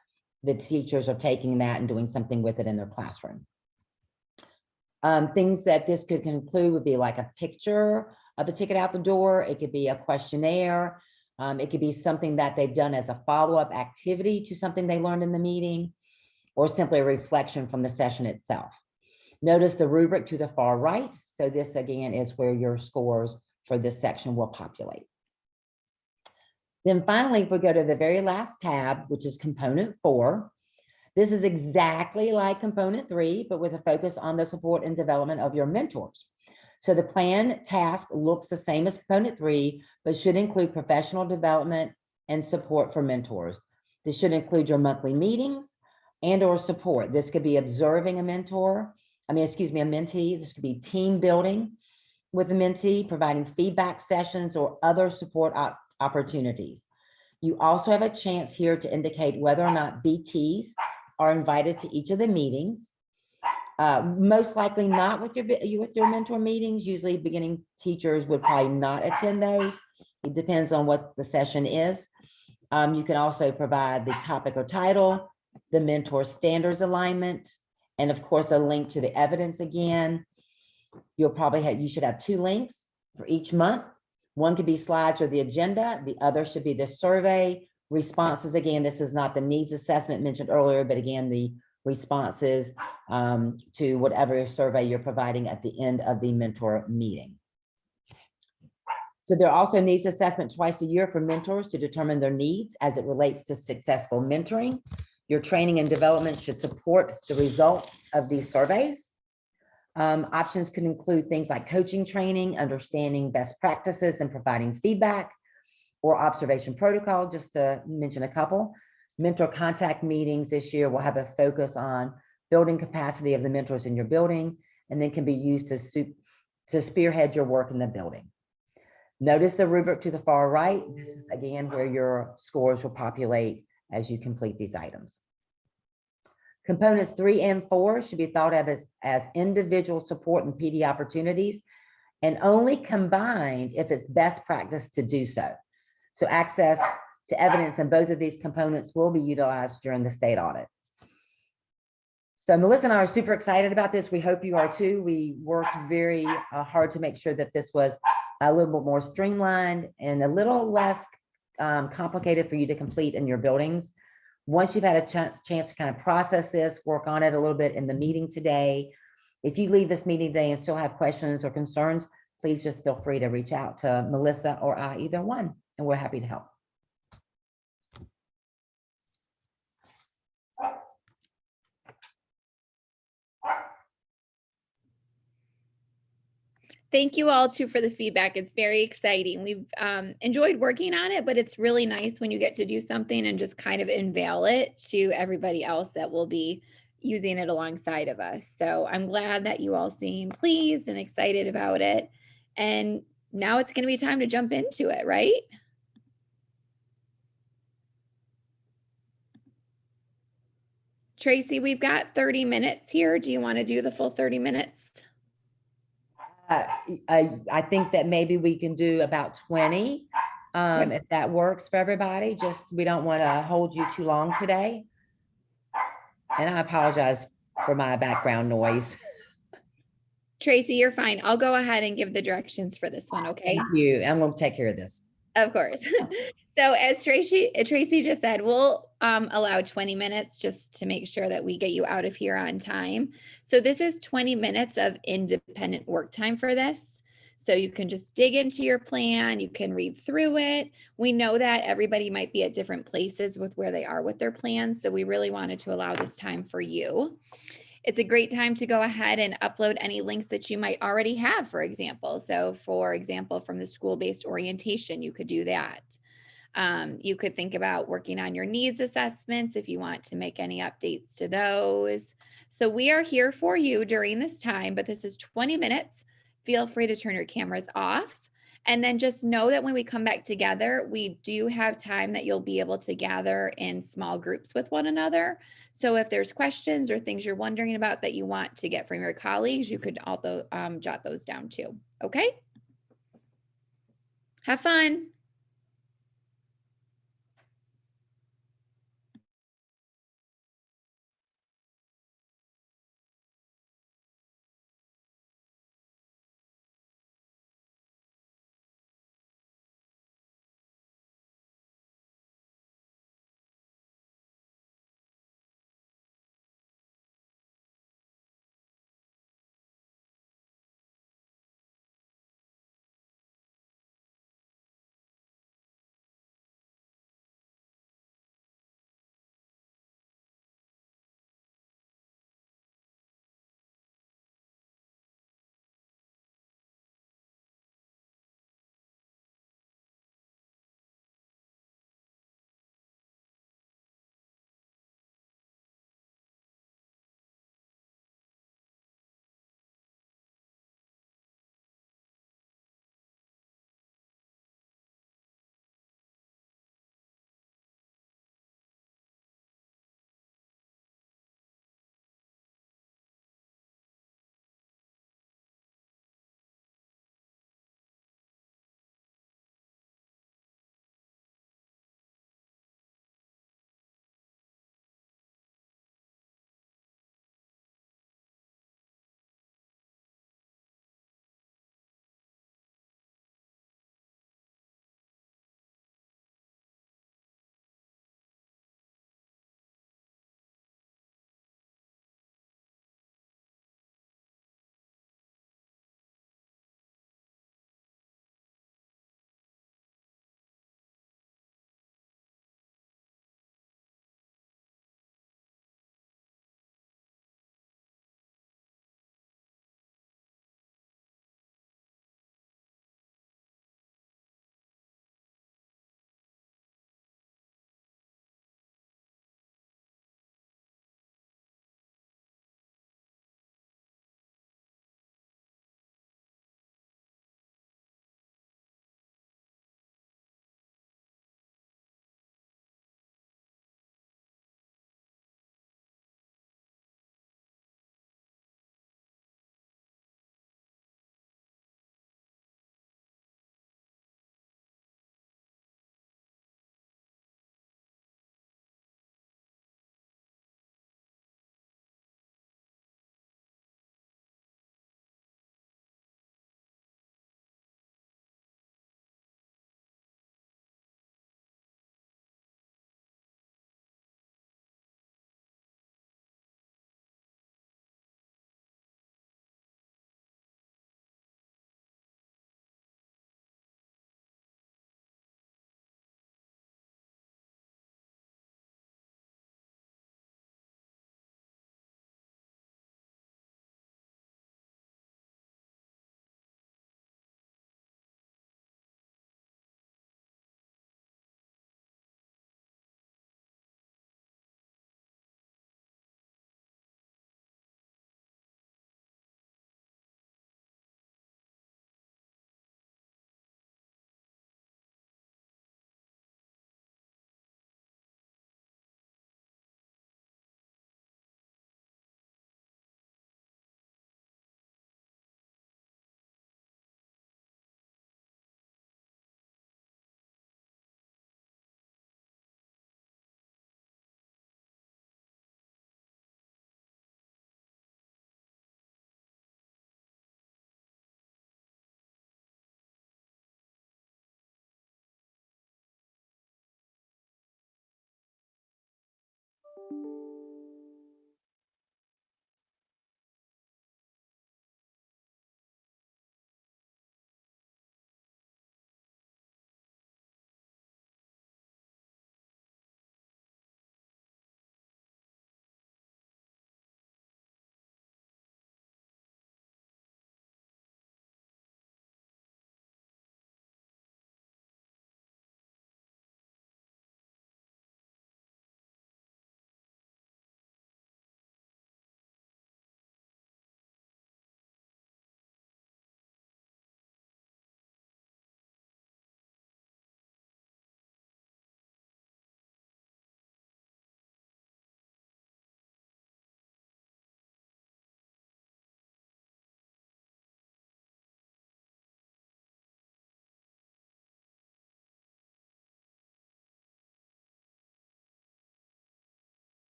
the teachers are taking that and doing something with it in their classroom. Things that this could include would be like a picture of the ticket out the door. It could be a questionnaire. It could be something that they've done as a follow-up activity to something they learned in the meeting, or simply a reflection from the session itself. Notice the rubric to the far right. So this again is where your scores for this section will populate. Then finally, if we go to the very last tab, which is component 4, this is exactly like component 3, but with a focus on the support and development of your mentors. So the plan task looks the same as component 3, but should include professional development and support for mentors. This should include your monthly meetings and or support. This could be observing a mentee. This could be team building with a mentee, providing feedback sessions or other support opportunities. You also have a chance here to indicate whether or not BTs are invited to each of the meetings. Most likely not with your mentor meetings. Usually beginning teachers would probably not attend those. It depends on what the session is. You can also provide the topic or title, the mentor standards alignment, and of course a link to the evidence again. You should have 2 links for each month. One could be slides or the agenda. The other should be the survey responses. Again, this is not the needs assessment mentioned earlier, but again, the responses to whatever survey you're providing at the end of the mentor meeting. So there are also needs assessment twice a year for mentors to determine their needs as it relates to successful mentoring. Your training and development should support the results of these surveys. Options could include things like coaching training, understanding best practices and providing feedback, or observation protocol, just to mention a couple. Mentor contact meetings this year will have a focus on building capacity of the mentors in your building, and then can be used to spearhead your work in the building. Notice the rubric to the far right. This is again where your scores will populate as you complete these items. Components 3 and 4 should be thought of as individual support and PD opportunities, and only combined if it's best practice to do so. So access to evidence in both of these components will be utilized during the state audit. So Melissa and I are super excited about this. We hope you are too. We worked very hard to make sure that this was a little bit more streamlined and a little less complicated for you to complete in your buildings. Once you've had a chance to kind of process this, work on it a little bit in the meeting today. If you leave this meeting today and still have questions or concerns, please just feel free to reach out to Melissa or I, either one, and we're happy to help. Thank you all too for the feedback. It's very exciting. We've enjoyed working on it, but it's really nice when you get to do something and just kind of unveil it to everybody else that will be using it alongside of us. So I'm glad that you all seem pleased and excited about it. And now it's going to be time to jump into it, right? Tracy, we've got 30 minutes here. Do you want to do the full 30 minutes? I think that maybe we can do about 20, if that works for everybody. Just, we don't want to hold you too long today. And I apologize for my background noise. Tracy, you're fine. I'll go ahead and give the directions for this one, okay? Thank you. I'm going to take care of this. Of course. So as Tracy just said, we'll allow 20 minutes just to make sure that we get you out of here on time. So this is 20 minutes of independent work time for this. So you can just dig into your plan, you can read through it. We know that everybody might be at different places with where they are with their plans. So we really wanted to allow this time for you. It's a great time to go ahead and upload any links that you might already have, for example. So for example, from the school-based orientation, you could do that. You could think about working on your needs assessments if you want to make any updates to those. So we are here for you during this time, but this is 20 minutes. Feel free to turn your cameras off. And then just know that when we come back together, we do have time that you'll be able to gather in small groups with one another. So if there's questions or things you're wondering about that you want to get from your colleagues, you could also jot those down too. Okay? Have fun.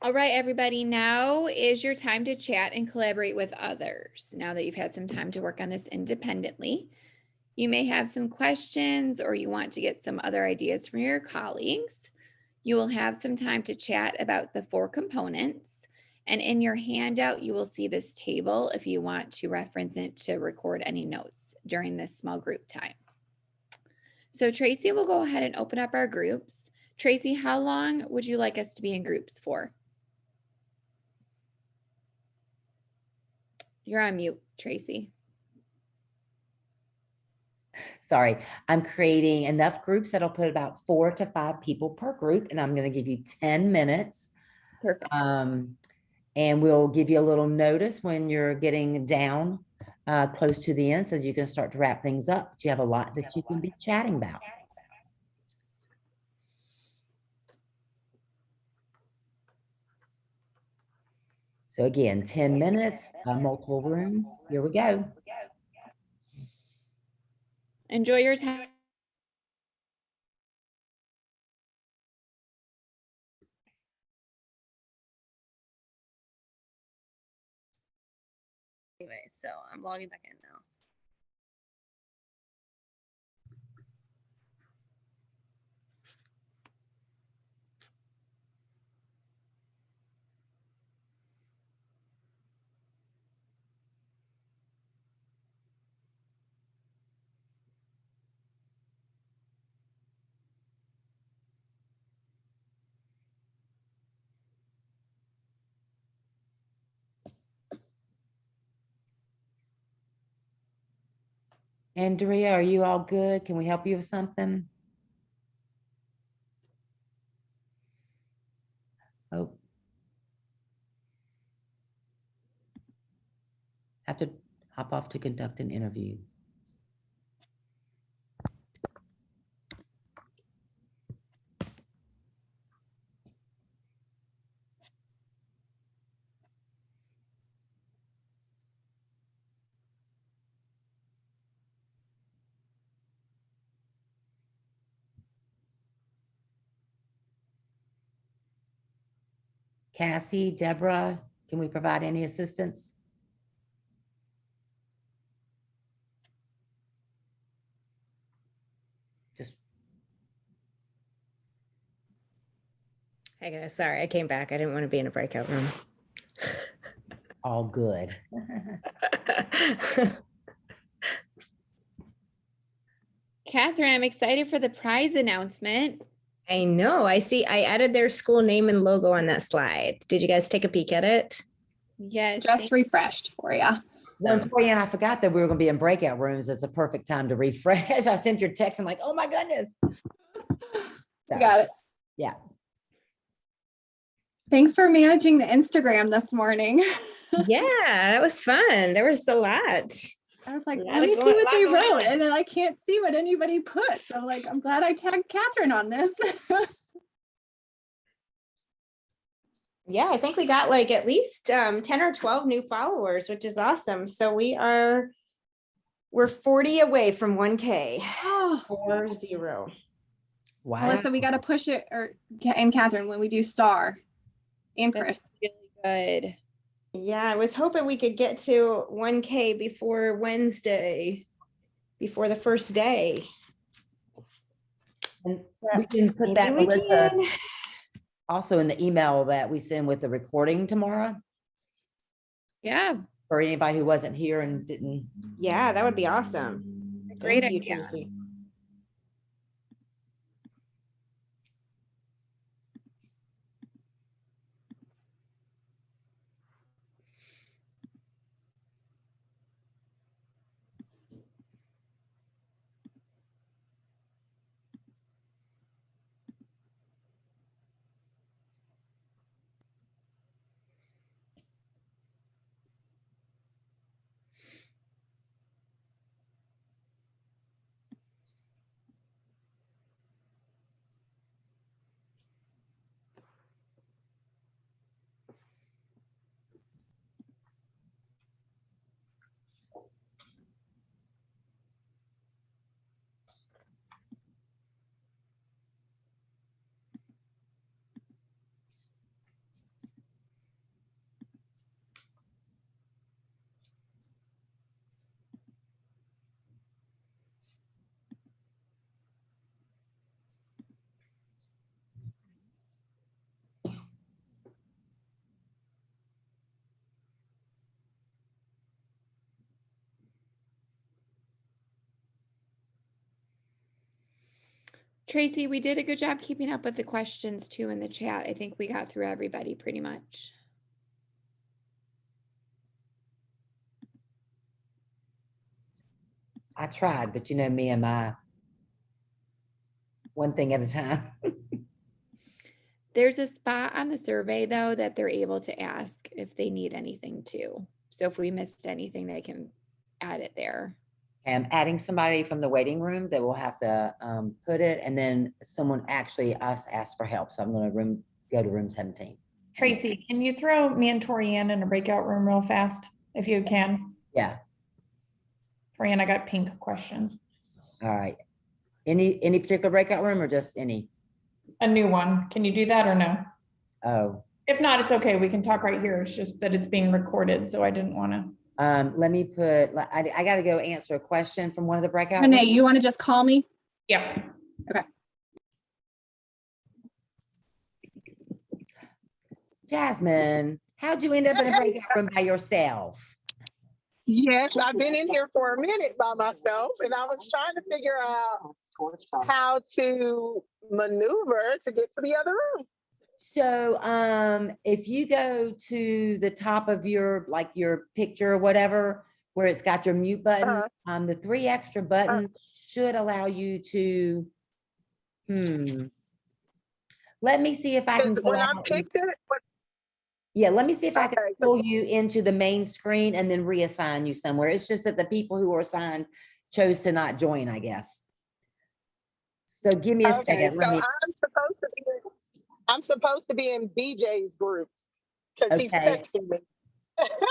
All right, everybody, now is your time to chat and collaborate with others. Now that you've had some time to work on this independently, you may have some questions or you want to get some other ideas from your colleagues. You will have some time to chat about the 4 components. And in your handout, you will see this table if you want to reference it to record any notes during this small group time. So Tracy will go ahead and open up our groups. Tracy, how long would you like us to be in groups for? You're on mute, Tracy. Sorry, I'm creating enough groups that'll put about 4 to 5 people per group, and I'm going to give you 10 minutes. Perfect. And we'll give you a little notice when you're getting down close to the end so you can start to wrap things up. But you have a lot that you can be chatting about. So again, 10 minutes, multiple rooms. Here we go. Enjoy your time. Anyway, so I'm logging back in now. Andrea, are you all good? Can we help you with something? Oh. Have to hop off to conduct an interview. Cassie, Deborah, can we provide any assistance? Just Hey guys, sorry, I came back. I didn't want to be in a breakout room. all good. Catherine, I'm excited for the prize announcement. I know. I see. I added their school name and logo on that slide. Did you guys take a peek at it? Yes. Just refreshed for you. Well, Torianne, I forgot that we were going to be in breakout rooms. It's a perfect time to refresh. I sent your text. I'm like, oh my goodness. So, Got it. Yeah. Thanks for managing the Instagram this morning. Yeah, that was fun. There was a lot. I was like, A lot let me of see going- what lot they going wrote. on. And then I can't see what anybody put. So I'm like, I'm glad I tagged Catherine on this. Yeah, I think we got like at least 10 or 12 new followers, which is awesome. So we're 40 away from 1K. Oh, 40. Wow. Melissa, we got to push it, and Catherine, when we do star, and Chris. That's really good. Yeah, I was hoping we could get to 1K before Wednesday, before the first day. And we can put that, Maybe we Melissa, can. also in the email that we send with the recording tomorrow Yeah. for anybody who wasn't here and didn't. Yeah, that would be awesome. Great Thank you, idea. Tracy. Tracy, we did a good job keeping up with the questions too in the chat. I think we got through everybody pretty much. I tried, but you know me and my one thing at a time. There's a spot on the survey though that they're able to ask if they need anything too. So if we missed anything, they can add it there. I'm adding somebody from the waiting room that will have to put it, and then someone actually us asked for help. So I'm going to go to room 17. Tracy, can you throw me and Torianne in a breakout room real fast, if you can? Yeah. Torianne, I got pink questions. All right. Any particular breakout room or just any? A new one. Can you do that or no? Oh. If not, it's okay. We can talk right here. It's just that it's being recorded, so I didn't want to. Let me put, I got to go answer a question from one of the breakout Renee, rooms. you want to just call me? Yeah. Okay. Jasmine, how'd you end up in a breakout room by yourself? Yes, I've been in here for a minute by myself, and I was trying to figure out how to maneuver to get to the other room. So if you go to the top of your picture or whatever, where it's got your mute button, the 3 extra buttons should allow you to, let me see if I can go when I out picked it. Yeah, let me see if I can pull you into the main screen and then reassign you somewhere. It's just that the people who were assigned chose to not join, I guess. So give me a second. So I'm supposed to be in BJ's group because he's texting me.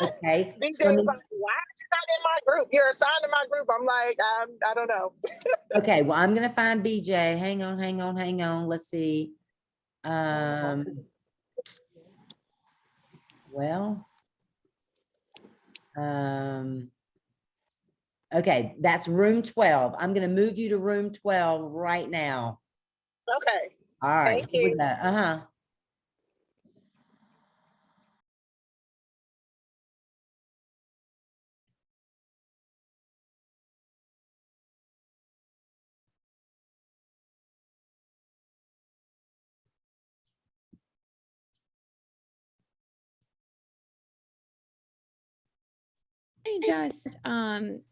Okay. BJ's So like, why are you not in my group? You're assigned to my group. I'm like, I don't know. Okay, well, I'm gonna find BJ. Hang on. Let's see. Okay, that's room 12. I'm gonna move you to room 12 right now. Okay. All right. Thank you. I just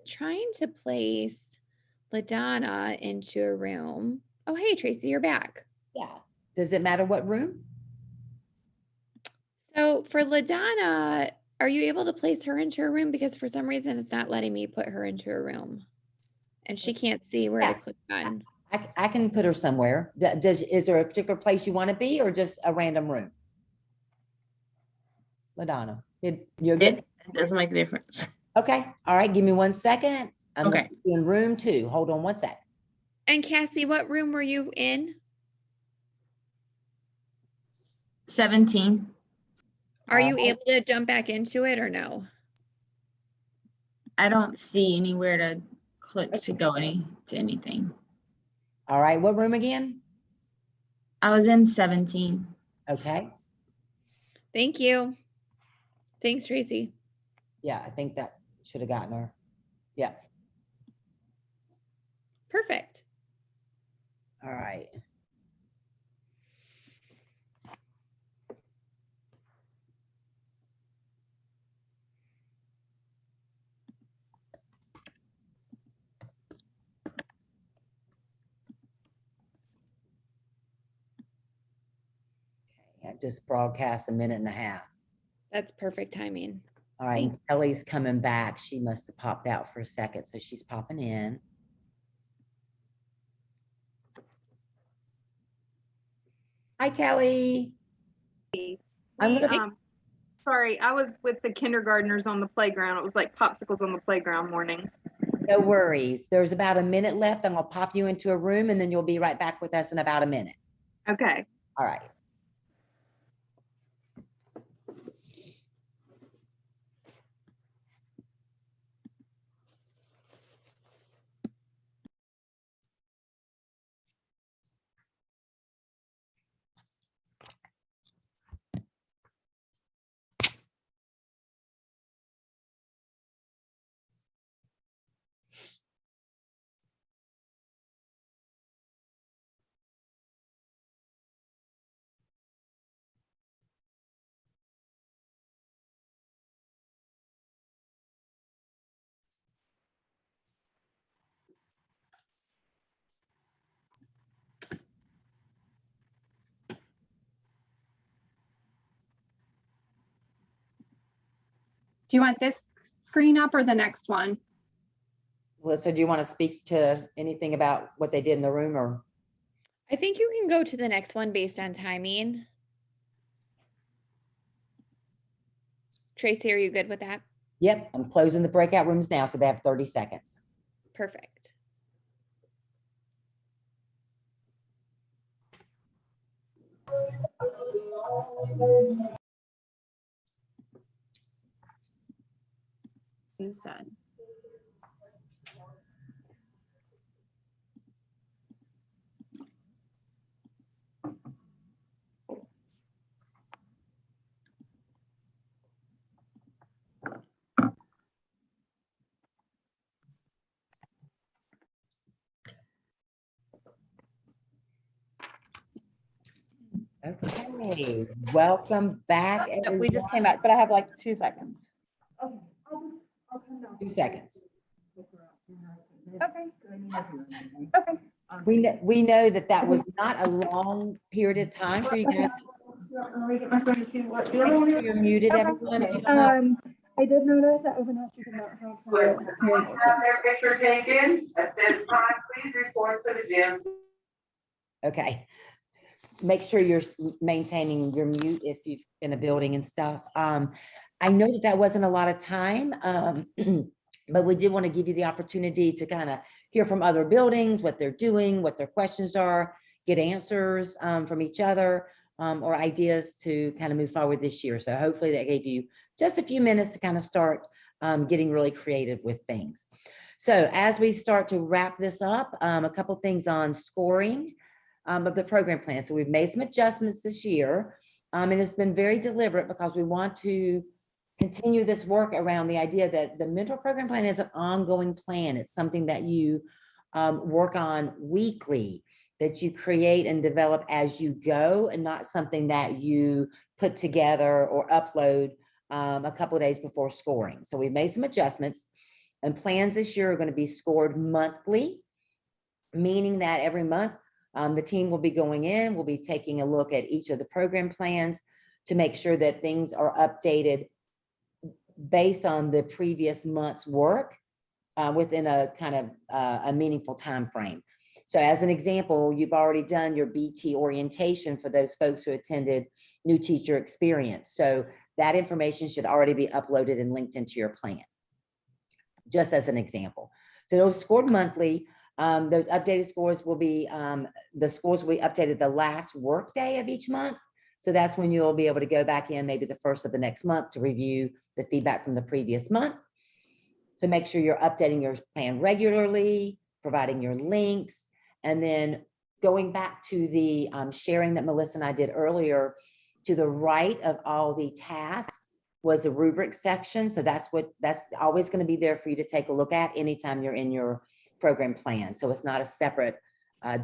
trying to place LaDonna into a room. Oh, hey, Tracy, you're back. Yeah. Does it matter what room? So for LaDonna, are you able to place her into a room? Because for some reason, it's not letting me put her into a room. And she can't see where to click on. I can put her somewhere. Is there a particular place you want to be or just a random room? LaDonna, you're good? It doesn't make a difference. Okay. All right. Give me 1 second. I'm Okay. in room 2. Hold on 1 sec. And Cassie, what room were you in? 17. Are you able to jump back into it or no? I don't see anywhere to click to go to anything. All right. What room again? I was in 17. Okay. Thank you. Thanks, Tracy. Yeah, I think that should have gotten her. Yeah. Perfect. All right. Okay, I just broadcast 1.5 minutes. That's perfect timing. All right, Kelly's coming back. She must have popped out for a second, so she's popping in. Hi, Kelly. Sorry, I was with the kindergartners on the playground. It was like popsicles on the playground morning. No worries. There's about 1 minute left. I'm gonna pop you into a room and then you'll be right back with us in about 1 minute. Okay. All right. Do you want this screen up or the next one? Melissa, do you want to speak to anything about what they did in the room, or? I think you can go to the next one based on timing. Tracy, are you good with that? Yep, I'm closing the breakout rooms now, so they have 30 seconds. Perfect. Susan. Okay, welcome back. We just came back, but I have like 2 seconds. 2 seconds. Okay. Okay. We know that was not a long period of time for you guys. You're muted, everyone. If you don't know. I did notice that overnight you did not have her. Have their picture taken. At this time, please report to the gym. Okay. Make sure you're maintaining your mute if you've been in a building and stuff. I know that wasn't a lot of time, but we did want to give you the opportunity to kind of hear from other buildings, what they're doing, what their questions are, get answers from each other, or ideas to kind of move forward this year. So hopefully that gave you just a few minutes to kind of start getting really creative with things. So as we start to wrap this up, a couple things on scoring of the program plan. So we've made some adjustments this year, and it's been very deliberate because we want to continue this work around the idea that the mentor program plan is an ongoing plan. It's something that you work on weekly, that you create and develop as you go, and not something that you put together or upload a couple of days before scoring. So we've made some adjustments, and plans this year are going to be scored monthly, meaning that every month the team will be going in, we'll be taking a look at each of the program plans to make sure that things are updated based on the previous month's work within a kind of a meaningful time frame. So as an example, you've already done your BT orientation for those folks who attended New Teacher Experience. So that information should already be uploaded and linked into your plan, just as an example. So those scored monthly. Those updated scores will be, the scores will be updated the last work day of each month. So that's when you'll be able to go back in maybe the first of the next month to review the feedback from the previous month. So make sure you're updating your plan regularly, providing your links, and then going back to the sharing that Melissa and I did earlier, to the right of all the tasks was the rubric section. So that's always going to be there for you to take a look at anytime you're in your program plan. So it's not a separate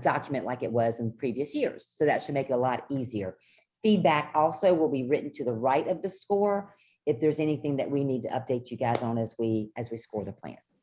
document like it was in previous years. So that should make it a lot easier. Feedback also will be written to the right of the score if there's anything that we need to update you guys on as we score the plans.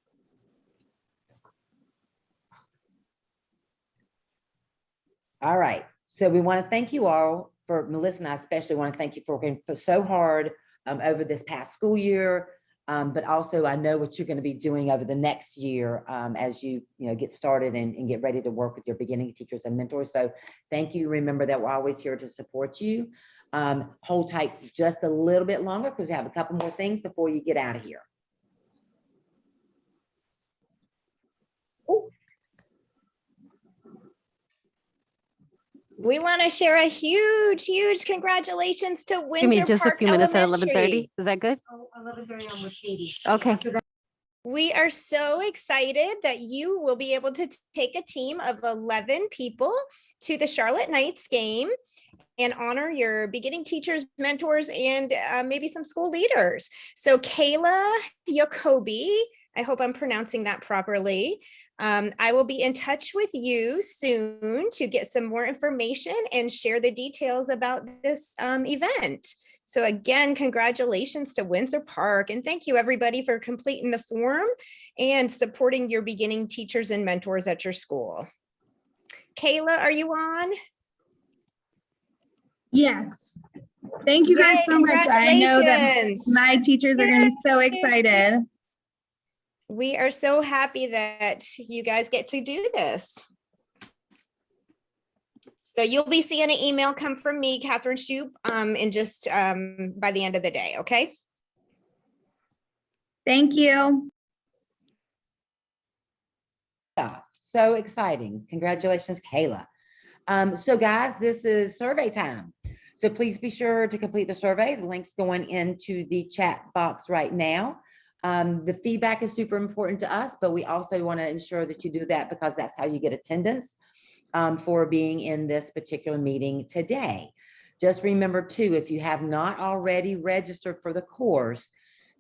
All right. So we want to thank you all for, Melissa and I especially want to thank you for working so hard over this past school year. But also I know what you're going to be doing over the next year as you get started and get ready to work with your beginning teachers and mentors. So thank you. Remember that we're always here to support you. Hold tight just a little bit longer because we have a couple more things before you get out of here. We want to share a huge congratulations to Windsor Give me just Park a few minutes at Elementary. 11:30. Is that good? 11:30 I'm with Katie. Okay. We are so excited that you will be able to take a team of 11 people to the Charlotte Knights game and honor your beginning teachers, mentors, and maybe some school leaders. So Kayla Jacoby, I hope I'm pronouncing that properly. I will be in touch with you soon to get some more information and share the details about this event. So again, congratulations to Windsor Park, and thank you everybody for completing the form and supporting your beginning teachers and mentors at your school. Kayla, are you on? Yes. Thank you guys Yay, so much. I know that congratulations. my teachers are going to be so excited. We are so happy that you guys get to do this. So you'll be seeing an email come from me, Catherine Shoup, in just by the end of the day, okay? Thank you. Yeah, so exciting. Congratulations, Kayla. So guys, this is survey time. So please be sure to complete the survey. The link's going into the chat box right now. The feedback is super important to us, but we also want to ensure that you do that because that's how you get attendance for being in this particular meeting today. Just remember too, if you have not already registered for the course,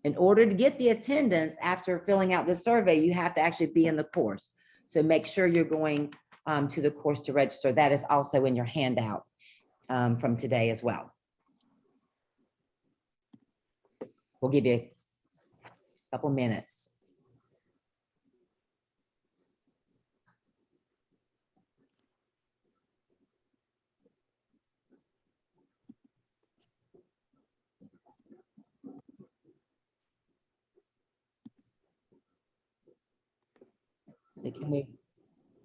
in order to get the attendance after filling out the survey, you have to actually be in the course. So make sure you're going to the course to register. That is also in your handout from today as well. We'll give you a couple minutes. So can we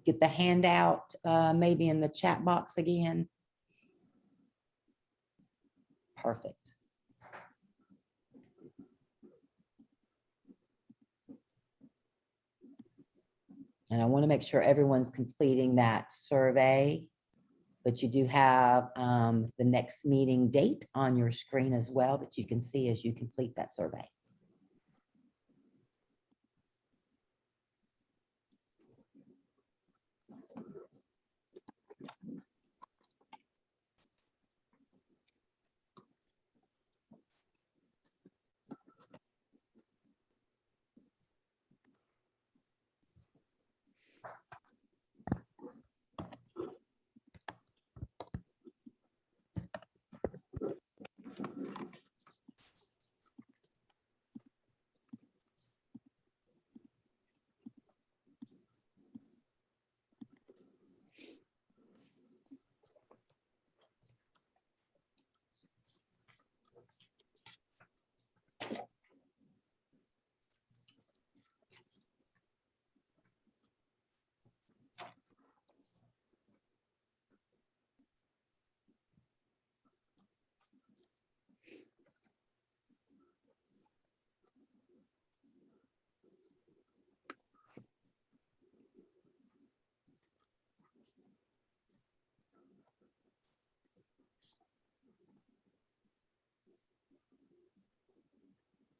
get the handout maybe in the chat box again? Perfect. And I want to make sure everyone's completing that survey, but you do have the next meeting date on your screen as well that you can see as you complete that survey.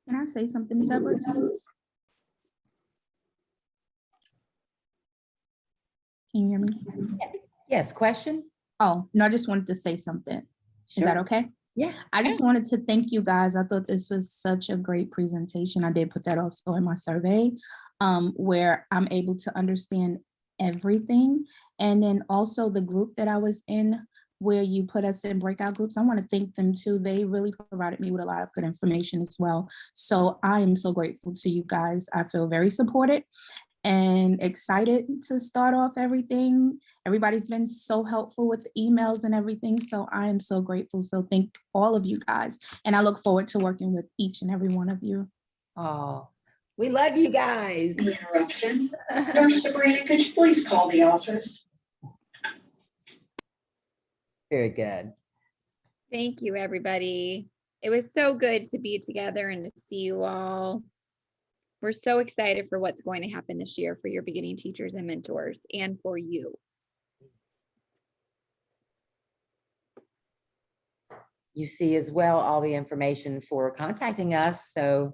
Can I say something, Ms. Edwards? Can you hear me? Yes, question? Oh, no, I just wanted to say something. Is that Sure. okay? Yeah. I just wanted to thank you guys. I thought this was such a great presentation. I did put that also in my survey, where I'm able to understand everything. And then also the group that I was in, where you put us in breakout groups. I want to thank them too. They really provided me with a lot of good information as well. So I am so grateful to you guys. I feel very supported and excited to start off everything. Everybody's been so helpful with the emails and everything. So I am so grateful. So thank all of you guys. And I look forward to working with each and every one of you. Oh, we love you guys. Interruption. Nurse Sabrina, could you please call the office? Very good. Thank you, everybody. It was so good to be together and to see you all. We're so excited for what's going to happen this year for your beginning teachers and mentors and for you. You see as well all the information for contacting us. So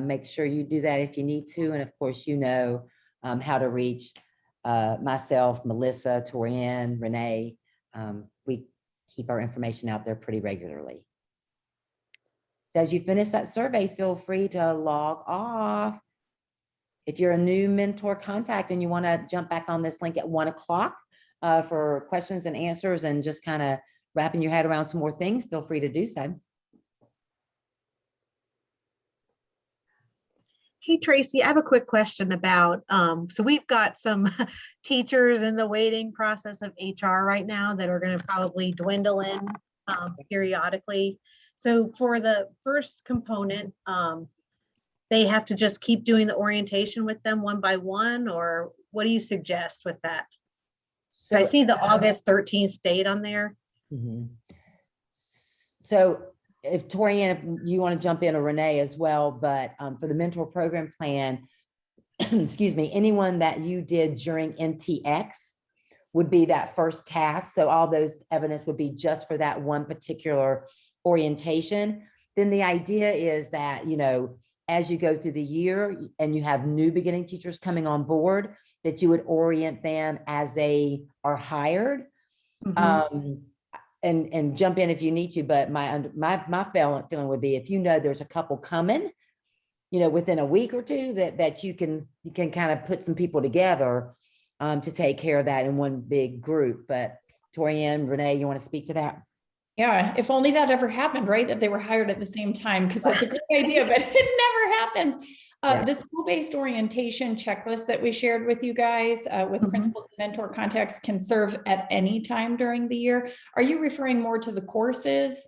make sure you do that if you need to. And of course, you know how to reach myself, Melissa, Torianne, Renee. We keep our information out there pretty regularly. So as you finish that survey, feel free to log off. If you're a new mentor contact and you want to jump back on this link at 1 o'clock for questions and answers and just kind of wrapping your head around some more things, feel free to do so. Hey, Tracy, I have a quick question about, so we've got some teachers in the waiting process of HR right now that are going to probably dwindle in periodically. So for the first component, they have to just keep doing the orientation with them one by one, or what do you suggest with that? So I see the August 13th date on there. Mhm. So if Torianne, you want to jump in, or Renee as well, but for the mentor program plan, excuse me, anyone that you did during NTX would be that first task. So all those evidence would be just for that one particular orientation. Then the idea is that, you know, as you go through the year and you have new beginning teachers coming on board, that you would orient them as they are hired. And jump in if you need to, but my feeling would be, if you know there's a couple coming, you know, within a week or two, that you can kind of put some people together to take care of that in one big group. But Torianne, Renee, you want to speak to that? Yeah, if only that ever happened, right? That they were hired at the same time, because that's a great idea, but it never happens. The school-based orientation checklist that we shared with you guys with principals and mentor contacts can serve at any time during the year. Are you referring more to the courses?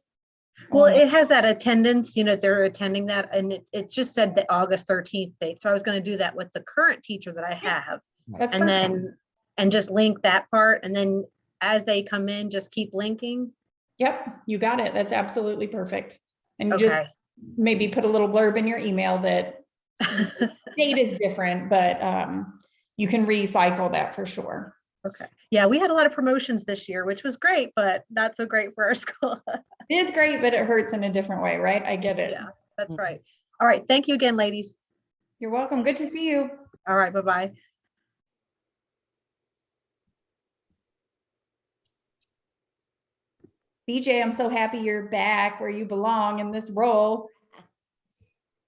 Well, it has that attendance, you know, they're attending that, and it just said the August 13th date. So I was going to do that with the current teacher that I have. That's and perfect. then just link that part. And then as they come in, just keep linking. Yep, you got it. That's absolutely perfect. And you just maybe put a little blurb in your email that date is different, but you can recycle that for sure. Okay. Yeah, we had a lot of promotions this year, which was great, but not so great for our school. It is great, but it hurts in a different way, right? I get it. Yeah, that's right. All right. Thank you again, ladies. You're welcome. Good to see you. All right. Bye-bye. BJ, I'm so happy you're back where you belong in this role.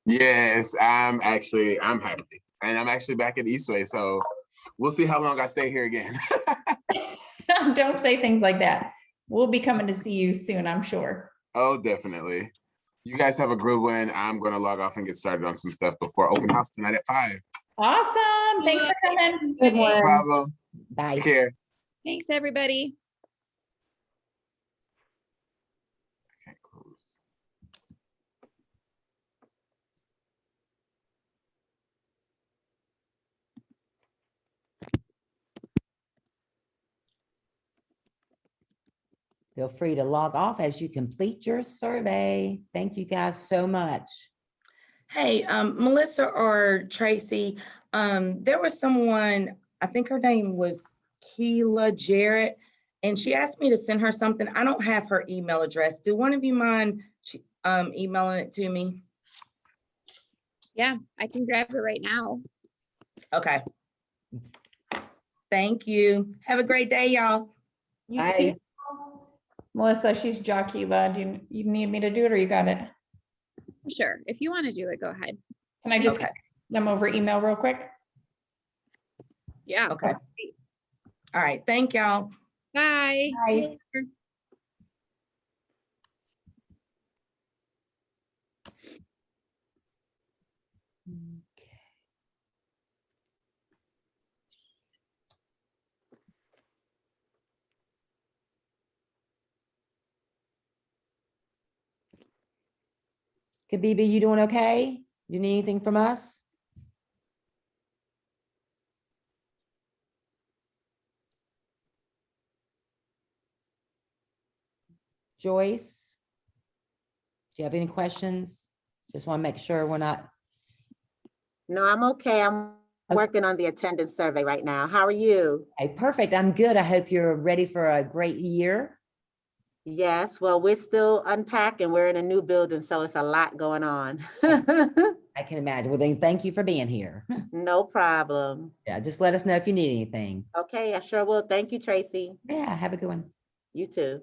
Yes, I'm happy. And I'm actually back at Eastway. So we'll see how long I stay here again. Don't say things like that. We'll be coming to see you soon, I'm sure. Oh, definitely. You guys have a good one. I'm going to log off and get started on some stuff before open house tonight at 5. Awesome. Thanks for coming. Good No one. problem. Bye. Take care. Thanks, everybody. Feel free to log off as you complete your survey. Thank you guys so much. Hey, Melissa or Tracy, there was someone, I think her name was Keela Jarrett, and she asked me to send her something. I don't have her email address. Do one of you mind emailing it to me? Yeah, I can grab it right now. Okay. Thank you. Have a great day, y'all. You too. Melissa, she's Jaquila. Do you need me to do it, or you got it? Sure. If you want to do it, go ahead. Can I just get them over email real quick? Yeah. Okay. All right. Thank y'all. Bye. Bye. Kabibi, you doing okay? You need anything from us? Joyce, do you have any questions? Just want to make sure we're not. No, I'm okay. I'm working on the attendance survey right now. How are you? Okay, perfect. I'm good. I hope you're ready for a great year. Yes, well, we're still unpacking. We're in a new building, so it's a lot going on. I can imagine. Well, then thank you for being here. No problem. Yeah, just let us know if you need anything. Okay, I sure will. Thank you, Tracy. Yeah, have a good one. You too.